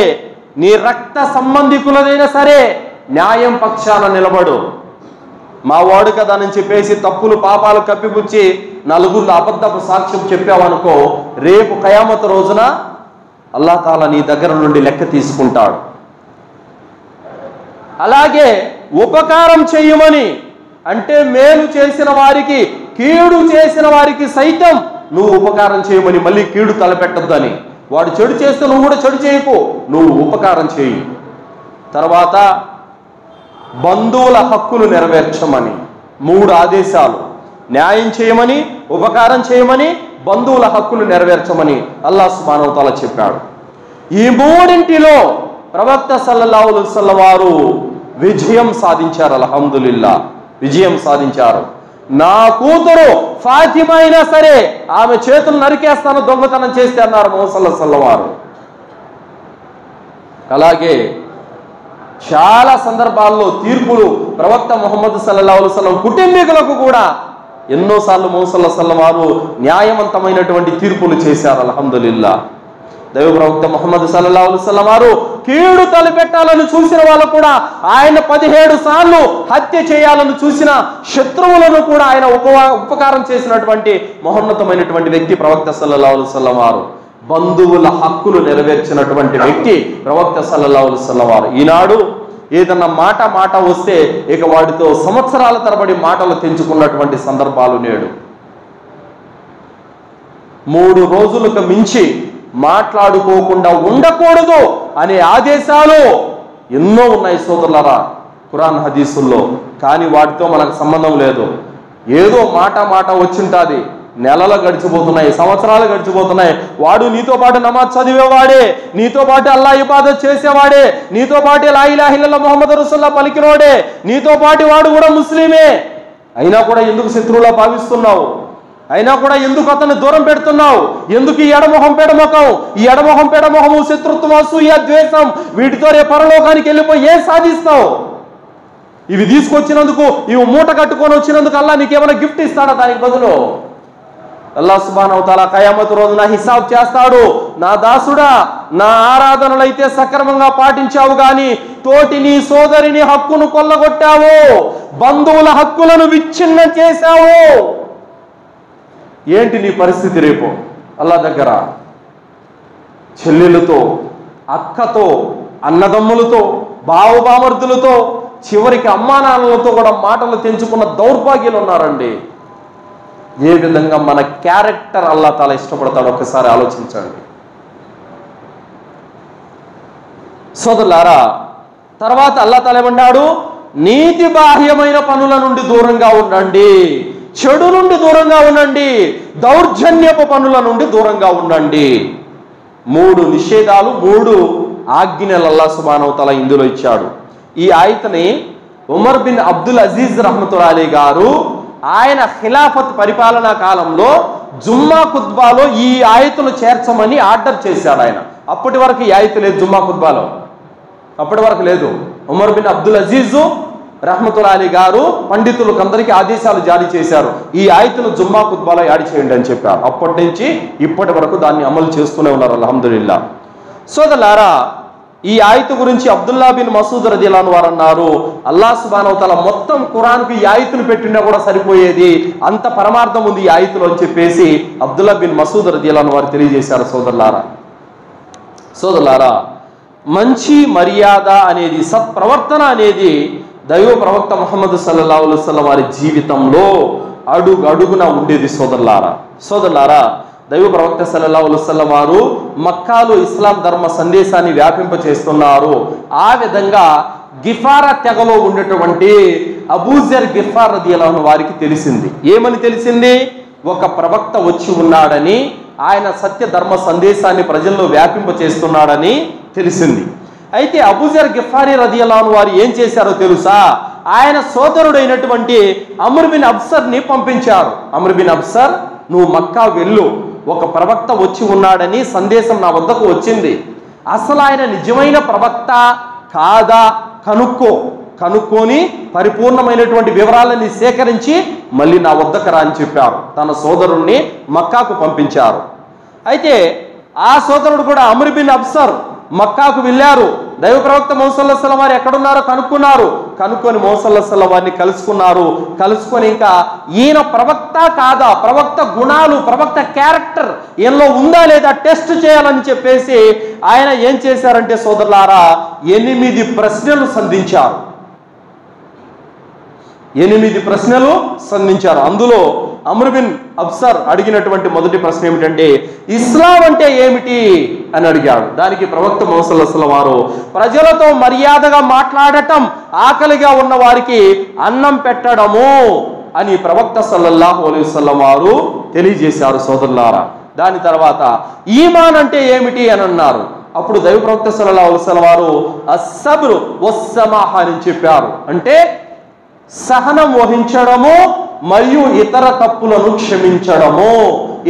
నీ రక్త సంబంధికులదైనా సరే న్యాయం పక్షాన నిలబడు. మా వాడు కదా అని చెప్పేసి తప్పులు పాపాలు కప్పిపుచ్చి నలుగురు అబద్ధపు సాక్ష్యం చెప్పావనుకో, రేపు ఖయామత్ రోజున అల్లాహ్ తాలా నీ దగ్గర నుండి లెక్క తీసుకుంటాడు. అలాగే ఉపకారం చేయమని, అంటే మేలు చేసిన వారికి, కీడు చేసిన వారికి సైతం నువ్వు ఉపకారం చేయమని, మళ్ళీ కీడు తలపెట్టొద్దని. వాడు చెడు చేస్తే నువ్వు కూడా చెడు చేయకు, నువ్వు ఉపకారం చేయి. తర్వాత బంధువుల హక్కులు నెరవేర్చమని 3 ఆదేశాలు. న్యాయం చేయమని, ఉపకారం చేయమని, బంధువుల హక్కులు నెరవేర్చమని అల్లాహ్ సుబ్హానహు వ తఆలా చెప్పాడు. ఈ 3 ప్రవక్త సల్లల్లాహు అలైహి వసల్లం వారు విజయం సాధించారు. అల్హమ్దులిల్లా, విజయం సాధించారు. నా కూతురు ఫాతిమా అయినా సరే ఆమె చేతులు నరికేస్తాను దొంగతనం చేస్తే అన్నారు ముహమ్మద్ సల్లల్లాహు అలైహి వసల్లం వారు. అలాగే చాలా సందర్భాల్లో తీర్పులు ప్రవక్త ముహమ్మద్ సల్లల్లాహు అలైహి వసల్లం కుటుంబీకులకు కూడా ఎన్నోసార్లు ముహమ్మద్ సల్లల్లాహు అలైహి వసల్లం వారు న్యాయవంతమైనటువంటి తీర్పులు చేశారు. అల్హమ్దులిల్లా. దైవ ప్రవక్త ముహమ్మద్ సల్లల్లాహు అలైహి వసల్లం వారు కీడు తలపెట్టాలని చూసిన వాళ్ళు కూడా ఆయన 17 సార్లు హత్య చేయాలని చూసిన శత్రువులను కూడా ఆయన ఉపకారం చేసినటువంటి మహోన్నతమైనటువంటి వ్యక్తి ప్రవక్త సల్లల్లాహు అలైహి వసల్లం వారు. బంధువుల హక్కులు నెరవేర్చినటువంటి వ్యక్తి ప్రవక్త సల్లల్లాహు అలైహి వసల్లం వారు. ఈనాడు ఏదన్నా మాట వస్తే ఇక వాడితో సంవత్సరాల తరబడి మాటలు తెంచుకున్నటువంటి సందర్భాలు నేడు. 3 రోజులకు మించి మాట్లాడుకోకుండా ఉండకూడదు అనే ఆదేశాలు ఎన్నో ఉన్నాయి సోదరులారా ఖురాన్ హదీసుల్లో. కానీ వాటితో మనకు సంబంధం లేదు. ఏదో మాట వచ్చింటుంది, నెలలు గడిచిపోతున్నాయి, సంవత్సరాలు గడిచిపోతున్నాయి. వాడు నీతో పాటు నమాజ్ చదివేవాడే, నీతో పాటు అల్లా ఇబాదత్ చేసేవాడే, నీతో పాటు లా ఇలాహ ఇల్లల్లాహ్ ముహమ్మద్ రసూలుల్లాహ్ పలికినోడే, నీతో పాటు వాడు కూడా ముస్లిమే. అయినా కూడా ఎందుకు శత్రువులా భావిస్తున్నావు? అయినా కూడా ఎందుకు అతన్ని దూరం పెడుతున్నావు? ఎందుకు ఈ ఎడమొహం పెడమొఖం, ఈ ఎడమొహం పెడమొహము, శత్రుత్వం, అసూయ, ద్వేషం, వీటితో రే పరలోకానికి వెళ్ళిపోయి ఏం సాధిస్తావు? ఇవి తీసుకొచ్చినందుకు, ఇవి మూట కట్టుకొని వచ్చినందుకు అల్లా నీకేమైనా గిఫ్ట్ ఇస్తాడా? దానికి బదులు అల్లాహ్ సుబ్హానహు వ తఆలా ఖయామత్ రోజున హిసాబ్ చేస్తాడు. నా దాసుడా, నా ఆరాధనలైతే సక్రమంగా పాటించావు గాని తోటి నీ సోదరిని హక్కును కొల్లగొట్టావు, బంధువుల హక్కులను విచ్ఛిన్నం చేశావు. ఏంటి నీ పరిస్థితి రేపు అల్లాహ్ దగ్గర? చెల్లెలతో, అక్కతో, అన్నదమ్ములతో, బావబామర్దులతో, చివరికి అమ్మానాన్నలతో కూడా మాటలు తెంచుకున్న దౌర్భాగ్యులు ఉన్నారండి. ఏ విధంగా మన క్యారెక్టర్ అల్లాహ్ తాలా ఇష్టపడతాడు ఒక్కసారి ఆలోచించండి సోదరులారా. తర్వాత అల్లాహ్ తాలా ఏమన్నాడు? నీతి బాహ్యమైన పనుల నుండి దూరంగా ఉండండి, చెడు నుండి దూరంగా ఉండండి, దౌర్జన్యపు పనుల నుండి దూరంగా ఉండండి. 3 నిషేధాలు, 3 ఆజ్ఞలు అల్లాహ్ సుబ్హానహు వ తఆలా ఇందులో ఇచ్చాడు. ఈ ఆయతని ఉమర్ బిన్ అబ్దుల్ అజీజ్ రహ్మతుల్లాహి అలైహి గారు ఆయన ఖిలాఫత్ పరిపాలనా కాలంలో జుమ్మా ఖుత్బాలో ఈ ఆయతులు చేర్చమని ఆర్డర్ చేశాడు ఆయన. అప్పటి వరకు ఈ ఆయత లేదు జుమ్మా ఖుత్బాలో, అప్పటి వరకు లేదు. ఉమర్ బిన్ అబ్దుల్ అజీజ్ రహ్మతుల్లాహి అలైహి గారు పండితులకు అందరికీ ఆదేశాలు జారీ చేశారు, ఈ ఆయతును జుమ్మా ఖుత్బాలో యాడ్ చేయండి అని చెప్పారు. అప్పటి నుంచి ఇప్పటి వరకు దాన్ని అమలు చేస్తూనే ఉన్నారు అల్హమ్దులిల్లా. సోదరులారా, ఈ ఆయతు గురించి అబ్దుల్లా బిన్ మసూద్ రదియల్లాహు అన్హు వారు అన్నారు, అల్లాహ్ సుబ్హానహు వ తఆలా మొత్తం ఖురాన్కు ఈ ఆయతును పెట్టినా కూడా సరిపోయేది, అంత పరమార్థం ఉంది ఈ ఆయతులో అని చెప్పేసి అబ్దుల్లా బిన్ మసూద్ రదియల్లాహు అన్హు వారు తెలియజేశారు. సోదరులారా, మంచి మర్యాద అనేది, సత్ప్రవర్తన అనేది దైవ ప్రవక్త ముహమ్మద్ సల్లల్లాహు అలైహి వసల్లం వారి జీవితంలో అడుగడుగున ఉండేది. సోదరులారా, దైవ ప్రవక్త సల్లల్లాహు అలైహి వసల్లం వారు మక్కాలో ఇస్లాం ధర్మ సందేశాన్ని వ్యాపింపచేస్తున్నారు. ఆ విధంగా గిఫారా తెగలో ఉండేటువంటి అబూజర్ గిఫార్ రదియల్లాహు అన్హు వారికి తెలిసింది. ఏమని తెలిసింది? ఒక ప్రవక్త వచ్చి ఉన్నాడని, ఆయన సత్య ధర్మ సందేశాన్ని ప్రజల్లో వ్యాపింపచేస్తున్నాడని తెలిసింది. అయితే అబూజర్ గిఫారీ రదియల్లాహు అన్హు వారు ఏం చేశారో తెలుసా? ఆయన సోదరుడైనటువంటి అమ్ర్ బిన్ అబ్సర్ని పంపించారు. అమ్ర్ బిన్ అబ్సర్, నువ్వు మక్కా వెళ్ళు, ఒక ప్రవక్త వచ్చి ఉన్నాడని సందేశం నా వద్దకు వచ్చింది, అసలు ఆయన నిజమైన ప్రవక్త కాదా కనుక్కొని పరిపూర్ణమైనటువంటి వివరాలని సేకరించి మళ్ళీ నా వద్దకు రా అని చెప్పారు. తన సోదరుణ్ణి మక్కాకు పంపించారు. అయితే ఆ సోదరుడు కూడా అమ్ర్ బిన్ అబ్సర్ మక్కాకు వెళ్ళారు. దైవ ప్రవక్త ముహమ్మద్ సల్లల్లాహు అలైహి వసల్లం వారు ఎక్కడున్నారో కనుక్కొని ముహమ్మద్ సల్లల్లాహు అలైహి వసల్లం వారిని కలుసుకొని ఇంకా ఈయన ప్రవక్త కాదా, ప్రవక్త గుణాలు, ప్రవక్త క్యారెక్టర్ ఈయనలో ఉందా లేదా టెస్ట్ చేయాలని చెప్పేసి ఆయన ఏం చేశారంటే సోదరులారా 8 ప్రశ్నలు సంధించారు. 8 ప్రశ్నలు సంధించారు. అందులో అమ్ర్ బిన్ అబ్సర్ అడిగినటువంటి మొదటి ప్రశ్న ఏమిటంటే, ఇస్లాం అంటే ఏమిటి అని అడిగాడు. దానికి ప్రవక్త ముహమ్మద్ సల్లల్లాహు అలైహి వసల్లం వారు, ప్రజలతో మర్యాదగా మాట్లాడటం, ఆకలిగా ఉన్న వారికి అన్నం పెట్టడము అని ప్రవక్త సల్లల్లాహు అలైహి వసల్లం వారు తెలియజేశారు సోదరులారా. దాని తర్వాత ఈమాన్ అంటే ఏమిటి అని అన్నారు. అప్పుడు దైవ ప్రవక్త సల్లల్లాహు అలైహి వసల్లం వారు అస్సబ్రు వస్సమాహ అని చెప్పారు. అంటే సహనం వహించడము మరియు ఇతర తప్పులను క్షమించడము,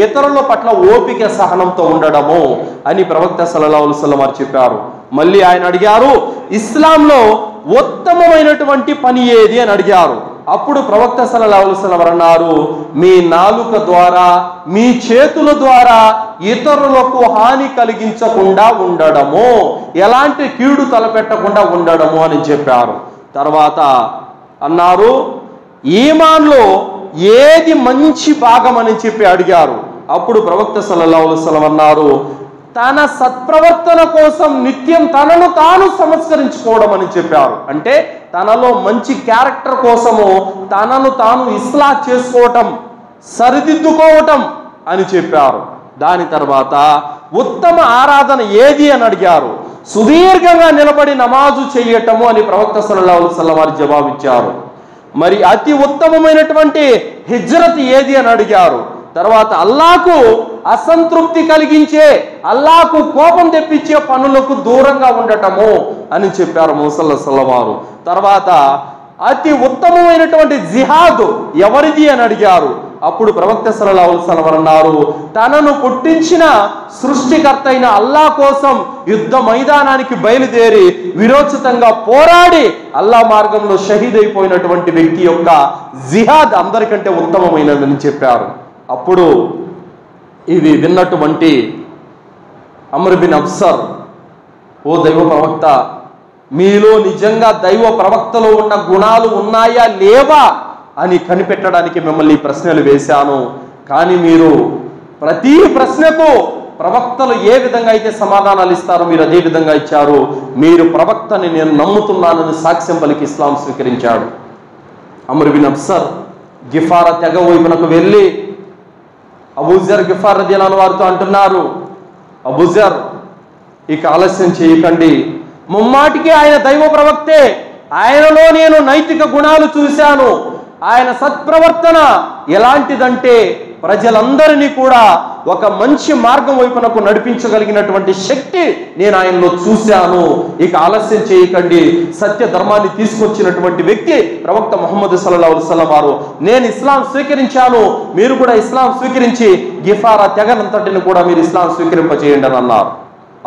ఇతరుల పట్ల ఓపిక సహనంతో ఉండడము అని ప్రవక్త సల్లల్లాహు అలైహి వసల్లం వారు చెప్పారు. మళ్ళీ ఆయన అడిగారు, ఇస్లాంలో ఉత్తమమైనటువంటి పని ఏది అని అడిగారు. అప్పుడు ప్రవక్త సల్లల్లాహు అలైహి వసల్లం వారు అన్నారు, మీ నాలుక ద్వారా, మీ చేతుల ద్వారా ఇతరులకు హాని కలిగించకుండా ఉండడము, ఎలాంటి కీడు తలపెట్టకుండా ఉండడము అని చెప్పారు. తర్వాత అన్నారు, ఈమాన్లో ఏది మంచి భాగం అని చెప్పి అడిగారు. అప్పుడు ప్రవక్త సల్లల్లాహు అలైహి వసల్లం అన్నారు, తన సత్ప్రవర్తన కోసం నిత్యం తనను తాను సంస్కరించుకోవడం అని చెప్పారు. అంటే తనలో మంచి క్యారెక్టర్ కోసము తనను తాను ఇస్లాహ్ చేసుకోవటం, సరిదిద్దుకోవటం అని చెప్పారు. దాని తర్వాత ఉత్తమ ఆరాధన ఏది అని అడిగారు. సుదీర్ఘంగా నిలబడి నమాజు చేయటము అని ప్రవక్త సల్లల్లాహు అలైహి వసల్లం వారు జవాబిచ్చారు. మరి అతి ఉత్తమమైనటువంటి హిజ్రత్ ఏది అని అడిగారు. తర్వాత అల్లాహకు అసంతృప్తి కలిగించే, అల్లాహకు కోపం తెప్పించే పనులకు దూరంగా ఉండటము అని చెప్పారు ముహమ్మద్ సల్లల్లాహు వారు. తర్వాత అతి ఉత్తమమైనటువంటి జిహాద్ ఎవరిది అని అడిగారు. అప్పుడు ప్రవక్త సల్లల్లాహు అలైహి వసల్లం అన్నారు, తనను పుట్టించిన సృష్టికర్త అయిన అల్లాహ్ కోసం యుద్ధ మైదానానికి బయలుదేరి విరోచితంగా పోరాడి అల్లాహ్ మార్గంలో షహీద్ అయిపోయినటువంటి వ్యక్తి యొక్క జిహాద్ అందరికంటే ఉత్తమమైనదని చెప్పారు. అప్పుడు ఇవి విన్నటువంటి అమ్ర్ బిన్ అబ్సర్, ఓ దైవ ప్రవక్త, మీలో నిజంగా దైవ ప్రవక్తలో ఉన్న గుణాలు ఉన్నాయా లేవా అని కనిపెట్టడానికి మిమ్మల్ని ఈ ప్రశ్నలు వేశాను. కానీ మీరు ప్రతి ప్రశ్నకు ప్రవక్తలు ఏ విధంగా అయితే సమాధానాలు ఇస్తారో మీరు అదే విధంగా ఇచ్చారు. మీరు ప్రవక్తని నేను నమ్ముతున్నానని సాక్ష్యం పలికి ఇస్లాం స్వీకరించాడు. అమ్ర్ బిన్ అబ్సర్ గిఫారా తెగ వైపునకు వెళ్ళి అబూజర్ గిఫార్ రదియల్లాహు అన్హు వారితో అంటున్నారు, అబూజర్, ఇక ఆలస్యం చేయకండి, ముమ్మాటికి ఆయన దైవ ప్రవక్తే, ఆయనలో నేను నైతిక గుణాలు చూశాను. ఆయన సత్ప్రవర్తన ఎలాంటిదంటే ప్రజలందరినీ కూడా ఒక మంచి మార్గం వైపునకు నడిపించగలిగినటువంటి శక్తి నేను ఆయనలో చూశాను. ఇక ఆలస్యం చేయకండి, సత్య ధర్మాన్ని తీసుకొచ్చినటువంటి వ్యక్తి ప్రవక్త ముహమ్మద్ సల్లల్లాహు అలైహి వసల్లం వారు. నేను ఇస్లాం స్వీకరించాను, మీరు కూడా ఇస్లాం స్వీకరించి గిఫారా తెగనంతటిని కూడా మీరు ఇస్లాం స్వీకరింపచేయండి అని అన్నారు.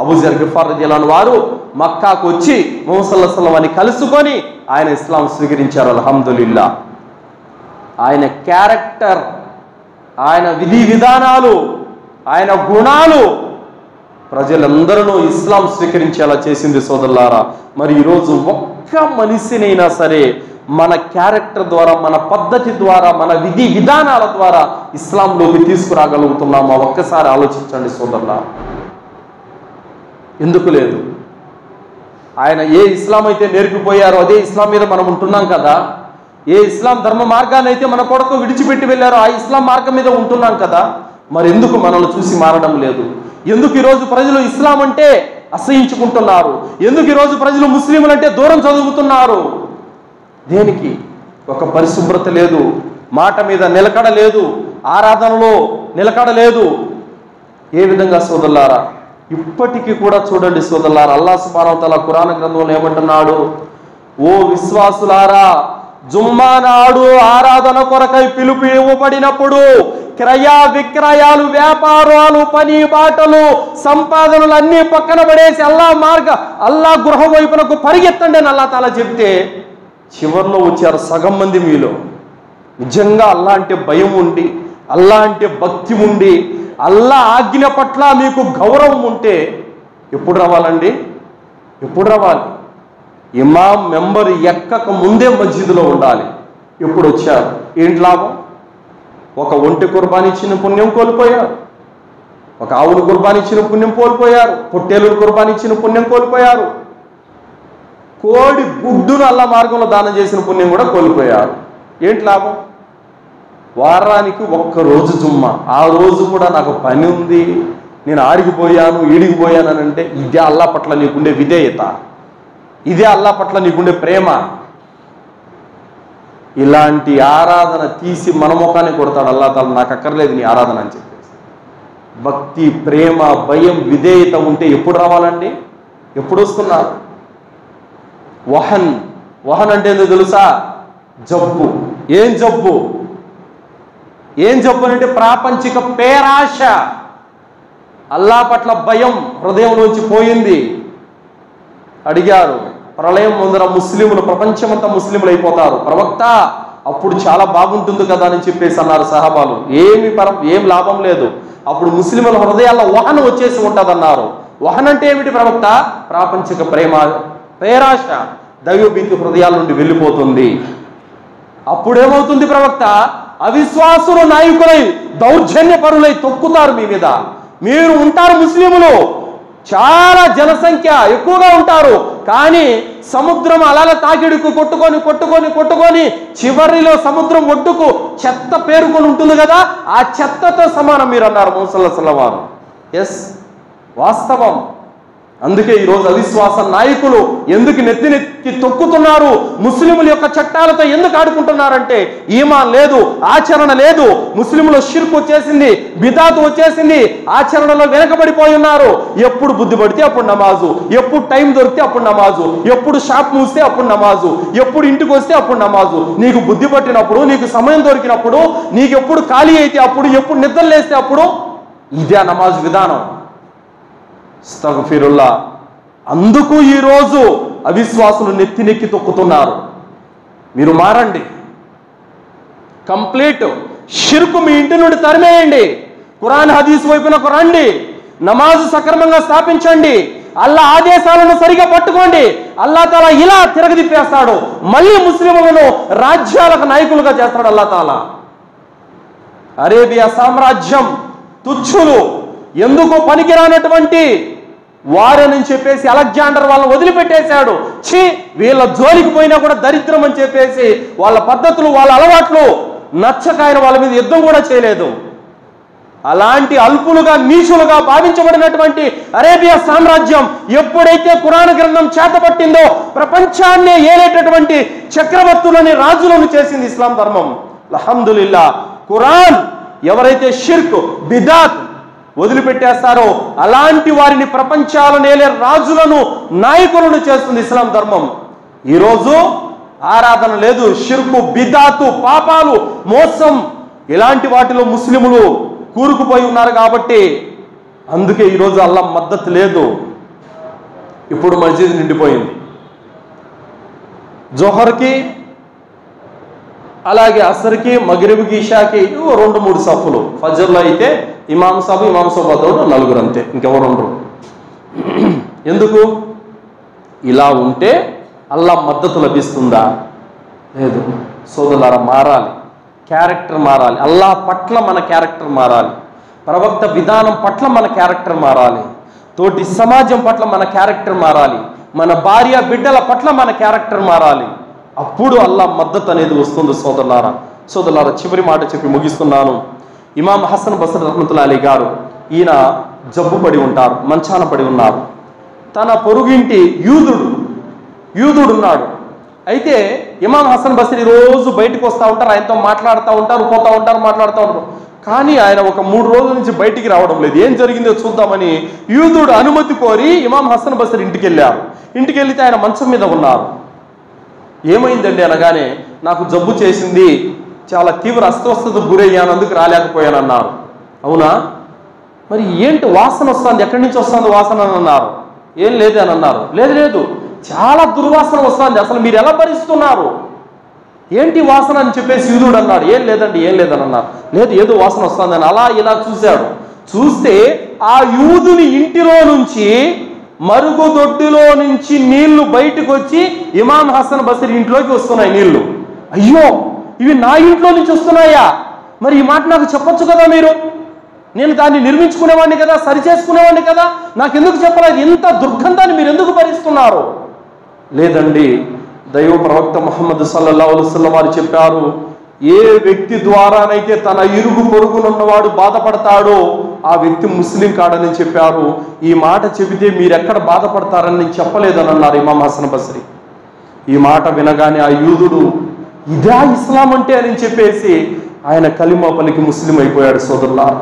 అబూజర్ గిఫార్ రదియల్లాహు అన్హు వారు మక్కాకు వచ్చి ముహమ్మద్ సల్లల్లాహు అలైహి వసల్లం వారిని కలుసుకొని ఆయన ఇస్లాం స్వీకరించారు. అల్హమ్దులిల్లా. ఆయన క్యారెక్టర్, ఆయన విధి విధానాలు, ఆయన గుణాలు ప్రజలందరూ ఇస్లాం స్వీకరించేలా చేసింది సోదరులారా. మరి ఈరోజు ఒక్క మనిషినైనా సరే మన క్యారెక్టర్ ద్వారా, మన పద్ధతి ద్వారా, మన విధి విధానాల ద్వారా ఇస్లాంలోకి తీసుకురాగలుగుతున్నామా? ఒక్కసారి ఆలోచించండి సోదరులారా. ఎందుకు లేదు? ఆయన ఏ ఇస్లాం అయితే నేర్పిపోయారో అదే ఇస్లాం మీద మనం ఉంటున్నాం కదా. ఏ ఇస్లాం ధర్మ మార్గాన్ని అయితే మన కొరకు విడిచిపెట్టి వెళ్ళారో ఆ ఇస్లాం మార్గం మీద ఉంటున్నాం కదా. మరి ఎందుకు మనల్ని చూసి మారడం లేదు? ఎందుకు ఈరోజు ప్రజలు ఇస్లాం అంటే అసహించుకుంటున్నారు? ఎందుకు ఈరోజు ప్రజలు ముస్లింలు అంటే దూరం చదువుతున్నారు? దేనికి? ఒక పరిశుభ్రత లేదు, మాట మీద నిలకడ లేదు, ఆరాధనలో నిలకడ లేదు. ఏ విధంగా సోదరులారా? ఇప్పటికీ కూడా చూడండి సోదరులారా, అల్లాహ్ సుబ్హానహు వ తఆలా ఖురాన్ గ్రంథంలో ఏమంటున్నాడు? ఓ విశ్వాసులారా, జుమ్మా నాడు ఆరాధన కొరకై పిలుపు ఇవ్వబడినప్పుడు క్రయ విక్రయాలు, వ్యాపారాలు, పని బాటలు, సంపాదనలు అన్నీ పక్కన పడేసి అల్లాహ్ గృహం వైపునకు పరిగెత్తండి అని అల్లాహ్ తాలా చెప్తే చివరిలో వచ్చారు సగం మంది. మీలో నిజంగా అల్లాహ్ అంటే భయం ఉండి, అల్లాహ్ అంటే భక్తి ఉండి, అల్లాహ్ ఆజ్ఞ పట్ల మీకు గౌరవం ఉంటే ఎప్పుడు రావాలండి? ఎప్పుడు రావాలి? ఇమాం మెంబర్ ఎక్కక ముందే మస్జిద్లో ఉండాలి. ఎప్పుడు వచ్చారు? ఏంటి లాభం? ఒక ఒంటె కుర్బానీ ఇచ్చిన పుణ్యం కోల్పోయారు, ఒక ఆవును కుర్బానీ ఇచ్చిన పుణ్యం కోల్పోయారు, పొట్టేలును కుర్బానీ ఇచ్చిన పుణ్యం కోల్పోయారు, కోడి గుడ్డును అల్లా మార్గంలో దానం చేసిన పుణ్యం కూడా కోల్పోయారు. ఏంటి లాభం? వారానికి ఒక్కరోజు జుమ్మా, ఆ రోజు కూడా నాకు పని ఉంది, నేను ఆడిగిపోయాను ఈడిగిపోయాను అని అంటే ఇదే అల్లా పట్ల నీకుండే విధేయత, ఇదే అల్లా పట్ల నీకుండే ప్రేమ? ఇలాంటి ఆరాధన తీసి మన ముఖాన్ని కొడతాడు అల్లా తాలా, నాకు అక్కర్లేదు నీ ఆరాధన అని చెప్పేసి. భక్తి, ప్రేమ, భయం, విధేయత ఉంటే ఎప్పుడు రావాలండి? ఎప్పుడు వస్తున్నారు? వహన్ అంటే ఏందో తెలుసా? జబ్బు. ఏం జబ్బు? ఏం జబ్బు అంటే ప్రాపంచిక పేరాశ. అల్లా పట్ల భయం హృదయంలోంచి పోయింది. అడిగారు, ప్రళయం ముందర ముస్లింలు, ప్రపంచమంతా ముస్లింలు అయిపోతారు ప్రవక్త, అప్పుడు చాలా బాగుంటుంది కదా అని చెప్పేసి అన్నారు సహాబాలు. ఏం లాభం లేదు, అప్పుడు ముస్లింల హృదయాల్లో వహన్ వచ్చేసి ఉంటుందన్నారు. వహన్ అంటే ఏమిటి ప్రవక్త? ప్రాపంచిక ప్రేమ, పేరాశ, దైవభీతి హృదయాల నుండి వెళ్ళిపోతుంది. అప్పుడేమవుతుంది ప్రవక్త? అవిశ్వాసులు నాయకులై దౌర్జన్యపరులై తొక్కుతారు మీ మీద. మీరు ఉంటారు ముస్లింలు, చాలా జనసంఖ్య ఎక్కువగా ఉంటారు, కానీ సముద్రం అలల తాకిడికి కొట్టుకొని కొట్టుకొని కొట్టుకొని చివరిలో సముద్రం ఒడ్డుకు చెత్త పేరుకొని ఉంటుంది కదా, ఆ చెత్తతో సమానం మీరు అన్నారు ముసల్లల్లాహు వారు. ఎస్, వాస్తవం. అందుకే ఈరోజు అవిశ్వాస నాయకులు ఎందుకు నెత్తి తొక్కుతున్నారు? ముస్లింల యొక్క చట్టాలతో ఎందుకు ఆడుకుంటున్నారంటే ఈమాన్ లేదు, ఆచరణ లేదు. ముస్లింలో షిర్క్ వచ్చేసింది, బిదాత్ వచ్చేసింది, ఆచరణలో వెనకబడిపోయి ఉన్నారు. ఎప్పుడు బుద్ధి పడితే అప్పుడు నమాజు, ఎప్పుడు టైం దొరికితే అప్పుడు నమాజు, ఎప్పుడు షాప్ మూస్తే అప్పుడు నమాజు, ఎప్పుడు ఇంటికి వస్తే అప్పుడు నమాజు. నీకు బుద్ధి పట్టినప్పుడు, నీకు సమయం దొరికినప్పుడు, నీకు ఎప్పుడు ఖాళీ అయితే అప్పుడు, ఎప్పుడు నిద్ర లేస్తే అప్పుడు, ఇదే నమాజ్ విధానం. అస్తగ్ఫిరుల్లా. అందుకు ఈరోజు అవిశ్వాసులు నెత్తి తొక్కుతున్నారు. మీరు మారండి, కంప్లీట్ షిర్కు మీ ఇంటి నుండి తరిమేయండి, ఖురాన్ హదీస్ వైపునకు రండి, నమాజు సక్రమంగా స్థాపించండి, అల్లా ఆదేశాలను సరిగా పట్టుకోండి. అల్లా తాలా ఇలా తిరగదిప్పేస్తాడు, మళ్ళీ ముస్లింలను రాజ్యాలకు నాయకులుగా చేస్తాడు అల్లా తాలా. అరేబియా సామ్రాజ్యం తుచ్చులు, ఎందుకు పనికిరానటువంటి వారని చెప్పేసి అలెగ్జాండర్ వాళ్ళని వదిలిపెట్టేశాడు. ఛీ, వీళ్ళ జోలికి పోయినా కూడా దరిద్రం అని చెప్పేసి వాళ్ళ పద్ధతులు, వాళ్ళ అలవాట్లు నచ్చక ఆయన వాళ్ళ మీద యుద్ధం కూడా చేయలేదు. అలాంటి అల్పులుగా, నీచులుగా భావించబడినటువంటి అరేబియా సామ్రాజ్యం ఎప్పుడైతే ఖురాన్ గ్రంథం చేతపట్టిందో ప్రపంచాన్నే ఏలేటటువంటి చక్రవర్తులని, రాజులను చేసింది ఇస్లాం ధర్మం. అల్హమ్దులిల్లా. ఖురాన్ ఎవరైతే షిర్క్, బిదాత్ వదిలిపెట్టేస్తారో అలాంటి వారిని ప్రపంచాలను ఏలే రాజులను, నాయకులను చేస్తుంది ఇస్లాం ధర్మం. ఈరోజు ఆరాధన లేదు, షిర్కు, బిదాతు, పాపాలు, మోసం, ఇలాంటి వాటిలో ముస్లిములు కూరుకుపోయి ఉన్నారు. కాబట్టి అందుకే ఈరోజు అల్లా మద్దతు లేదు. ఇప్పుడు మస్జిద్ నిండిపోయింది. జోహర్కి, అలాగే అసర్కి, మగ్రిబ్కి, ఇషాకి 2-3 సఫులు. ఫజర్లో అయితే ఇమాం సాబుతో 4 అంతే, ఇంకెవరు ఉండరు. ఎందుకు? ఇలా ఉంటే అల్లా మద్దతు లభిస్తుందా? లేదు. సోదరులారా, మారాలి, క్యారెక్టర్ మారాలి. అల్లా పట్ల మన క్యారెక్టర్ మారాలి, ప్రవక్త విధానం పట్ల మన క్యారెక్టర్ మారాలి, తోటి సమాజం పట్ల మన క్యారెక్టర్ మారాలి, మన భార్య బిడ్డల పట్ల మన క్యారెక్టర్ మారాలి. అప్పుడు అల్లా మద్దతు అనేది వస్తుంది. సోదరులారా, చివరి మాట చెప్పి ముగిస్తున్నాను. ఇమాం హసన్ బస్రీ రహ్మతుల్లాహి అలైహి గారు, ఈయన జబ్బు పడి ఉంటారు, మంచాన పడి ఉన్నారు. తన పొరుగింటి యూదుడు ఉన్నాడు. అయితే ఇమాం హసన్ బస్రీ రోజు బయటకు వస్తూ ఉంటారు, ఆయనతో మాట్లాడుతూ ఉంటారు, పోతూ ఉంటారు, మాట్లాడుతూ ఉంటారు. కానీ ఆయన ఒక 3 రోజుల నుంచి బయటికి రావడం లేదు. ఏం జరిగిందో చూద్దామని యూదుడు అనుమతి కోరి ఇమాం హసన్ బస్రీ ఇంటికి వెళ్ళారు. ఇంటికి వెళితే ఆయన మంచం మీద ఉన్నారు. ఏమైందండి అనగానే, నాకు జబ్బు చేసింది, చాలా తీవ్ర అస్వస్థతకు గురయ్యాను, అందుకు రాలేకపోయాను అన్నారు. అవునా? మరి ఏంటి వాసన వస్తుంది, ఎక్కడి నుంచి వస్తుంది వాసన అని అన్నారు. ఏం లేదు అని అన్నారు. లేదు, చాలా దుర్వాసన వస్తుంది, అసలు మీరు ఎలా భరిస్తున్నారు, ఏంటి వాసన అని చెప్పేసి యూదుడు అన్నాడు. ఏం లేదండి, ఏం లేదని అన్నారు. లేదు, ఏదో వాసన వస్తుంది అని అలా ఇలా చూశాడు. చూస్తే ఆ యూదుని ఇంటిలో నుంచి, మరుగుదొడ్డిలో నుంచి నీళ్లు బయటకు వచ్చి ఇమాం హసన్ బస్రీ ఇంట్లోకి వస్తున్నాయి నీళ్లు. అయ్యో, ఇవి నా ఇంట్లో నుంచి వస్తున్నాయా? మరి ఈ మాట నాకు చెప్పొచ్చు కదా మీరు, నేను దాన్ని నిర్మించుకునేవాడిని కదా, సరి చేసుకునేవాడిని కదా, నాకెందుకు చెప్పలేదు? ఇంత దుర్గంధాన్ని మీరు ఎందుకు భరిస్తున్నారు? లేదండి, దైవ ప్రవక్త ముహమ్మద్ సల్లల్లాహు అలైహి వసల్లం వారు చెప్పారు, ఏ వ్యక్తి ద్వారానైతే తన ఇరుగు పొరుగునున్నవాడు బాధపడతాడో ఆ వ్యక్తి ముస్లిం కాడని చెప్పారు. ఈ మాట చెబితే మీరెక్కడ బాధపడతారని నేను చెప్పలేదని అన్నారు ఇమాం హసన్ బస్రీ. ఈ మాట వినగానే ఆ యూదుడు ఇదా ఇస్లాం అంటే అని చెప్పేసి ఆయన కలిమా పలికి ముస్లిం అయిపోయాడు. సోదరులారా,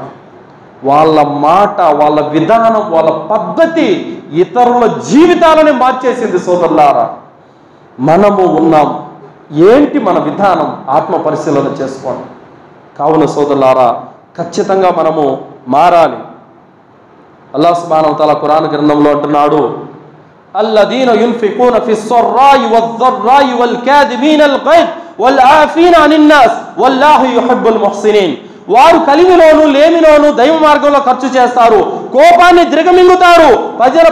వాళ్ళ మాట, వాళ్ళ విధానం, వాళ్ళ పద్ధతి ఇతరుల జీవితాలని మార్చేసింది. సోదరులారా, మనము ఉన్నాం, ఏంటి మన విధానం? ఆత్మ పరిశీలన చేసుకోండి. కావున సోదరులారా, ఖచ్చితంగా మనము మారాలి. అల్లాహ్ సుబ్హానహు వ తఆలా ఖురాన్ గ్రంథంలో అంటున్నాడు, అల్లదీన యున్ఫికూన ఫిస్సర్రాయి వద్దర్రాయి వల్ కాదిమీనల్ గైద్ వల్ ఆఫీన అనిన్ నాస్ వల్లాహు యుహిబ్బుల్ ముహ్సినీన్. వారు కలిమిలోను లేమిలోను దైవ మార్గంలో ఖర్చు చేస్తారు, కోపాన్ని దిగమింగుతారు,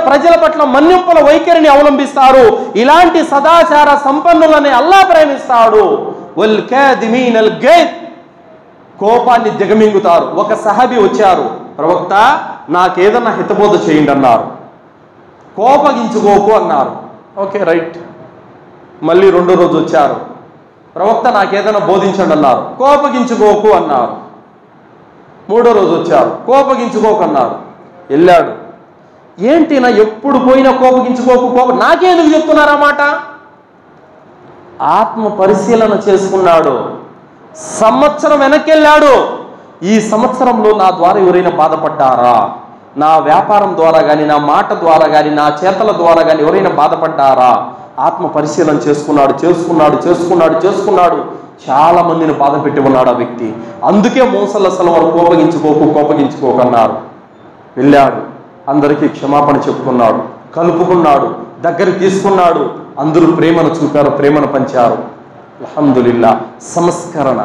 ప్రజల పట్ల మన్నింపుల వైఖరిని అవలంబిస్తారు. ఇలాంటి సదాచార సంపన్నులని అల్లాహ్ ప్రేమిస్తాడు. వల్ కాదిమీనల్ గైద్, కోపాన్ని దిగమింగుతారు. ఒక సహాబీ వచ్చారు, ప్రవక్త నాకేదన్నా హితబోధ చేయండి అన్నారు. కోపగించుకోకు అన్నారు. Okay right. మళ్ళీ రెండో రోజు వచ్చారు, ప్రవక్త నాకేదైనా బోధించండి అన్నారు. కోపగించుకోకు అన్నారు. మూడో రోజు వచ్చారు, కోపగించుకోకు అన్నారు. వెళ్ళాడు, ఏంటి నా ఎప్పుడు పోయినా కోపగించుకోకు, నాకేందుకు చెప్తున్నారా మాట? ఆత్మ పరిశీలన చేసుకున్నాడు. సంవత్సరం వెనక్కి వెళ్ళాడు. ఈ సంవత్సరంలో నా ద్వారా ఎవరైనా బాధపడ్డారా? నా వ్యాపారం ద్వారా కానీ, నా మాట ద్వారా కానీ, నా చేతల ద్వారా కానీ ఎవరైనా బాధపడ్డారా? ఆత్మ పరిశీలన చేసుకున్నాడు. చాలా మందిని బాధ పెట్టి ఉన్నాడు ఆ వ్యక్తి. అందుకే మోసల్లసల వారు కోపగించుకోకు అన్నారు. వెళ్ళాడు, అందరికీ క్షమాపణ చెప్పుకున్నాడు, కలుపుకున్నాడు, దగ్గర తీసుకున్నాడు. అందరూ ప్రేమను చూపారు, ప్రేమను పంచారు. అల్హమ్దులిల్లా. సంస్కరణ,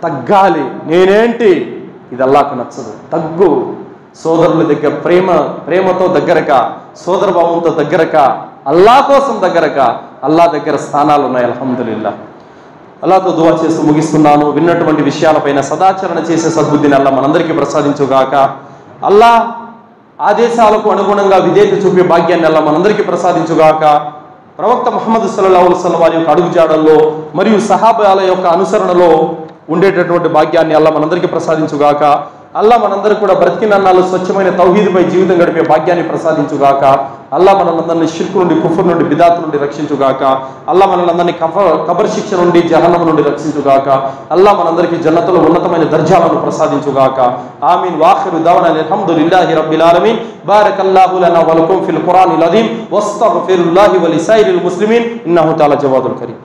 తగ్గాలి. నేనేంటి, ఇది అల్లాహ్కు నచ్చదు, తగ్గు. సోదరుల దగ్గర ప్రేమతో దగ్గరక, సోదర భావంతో దగ్గరక, అల్లాహ్ కోసం దగ్గరక, అల్లాహ్ దగ్గర స్థానాలు ఉన్నాయి. అల్హమ్దులిల్లా. అల్లాహ్తో దువా చేస్తూ ముగిస్తున్నాను. విన్నటువంటి విషయాలపైన సదాచరణ చేసే సద్బుద్ధిని అల్లాహ్ మనందరికీ ప్రసాదించుగాక. అల్లాహ్ ఆదేశాలకు అనుగుణంగా విధేయత చూపే భాగ్యాన్ని అల్లాహ్ మనందరికీ ప్రసాదించుగాక. ప్రవక్త ముహమ్మద్ సల్లల్లాహు అలైహి వసల్లం వారి యొక్క అడుగుజాడల్లో మరియు సహాబాల యొక్క అనుసరణలో ఉండేటటువంటి భాగ్యాన్ని అల్లాహ్ మనందరికీ ప్రసాదించుగాక. అల్లాహ్ మనందరికీ కూడా బ్రతికినన్నాళ్ళు స్వచ్ఛమైన తౌహీదుపై జీవితం గడిపే భాగ్యాన్ని ప్రసాదించుగాక. అల్లాహ్ మనల్ని షిర్కు నుండి, కుఫర్ నుండి, బిదాత్ నుండి రక్షించుగాక. అల్లాహ్ మనల్ని కబర్ శిక్ష నుండి, జహన్నమ్ నుండి రక్షించుగాక. అల్లాహ్ మనందరికీ జన్నతులో ఉన్నతమైన దర్జాలను ప్రసాదించుగాక. ఆమీన్. వాఖిరు దఅవానా అల్హమ్దులిల్లాహి రబ్బిల్ ఆలమీన్. బారకల్లాహు లనా వ లకుం ఫిల్ ఖురానిల్ అజీమ్ వస్తగ్ఫిరుల్లాహి వ లిసైరిల్ ముస్లిమీన్ ఇన్నహు తఆలా జవాదుల్ కరీం.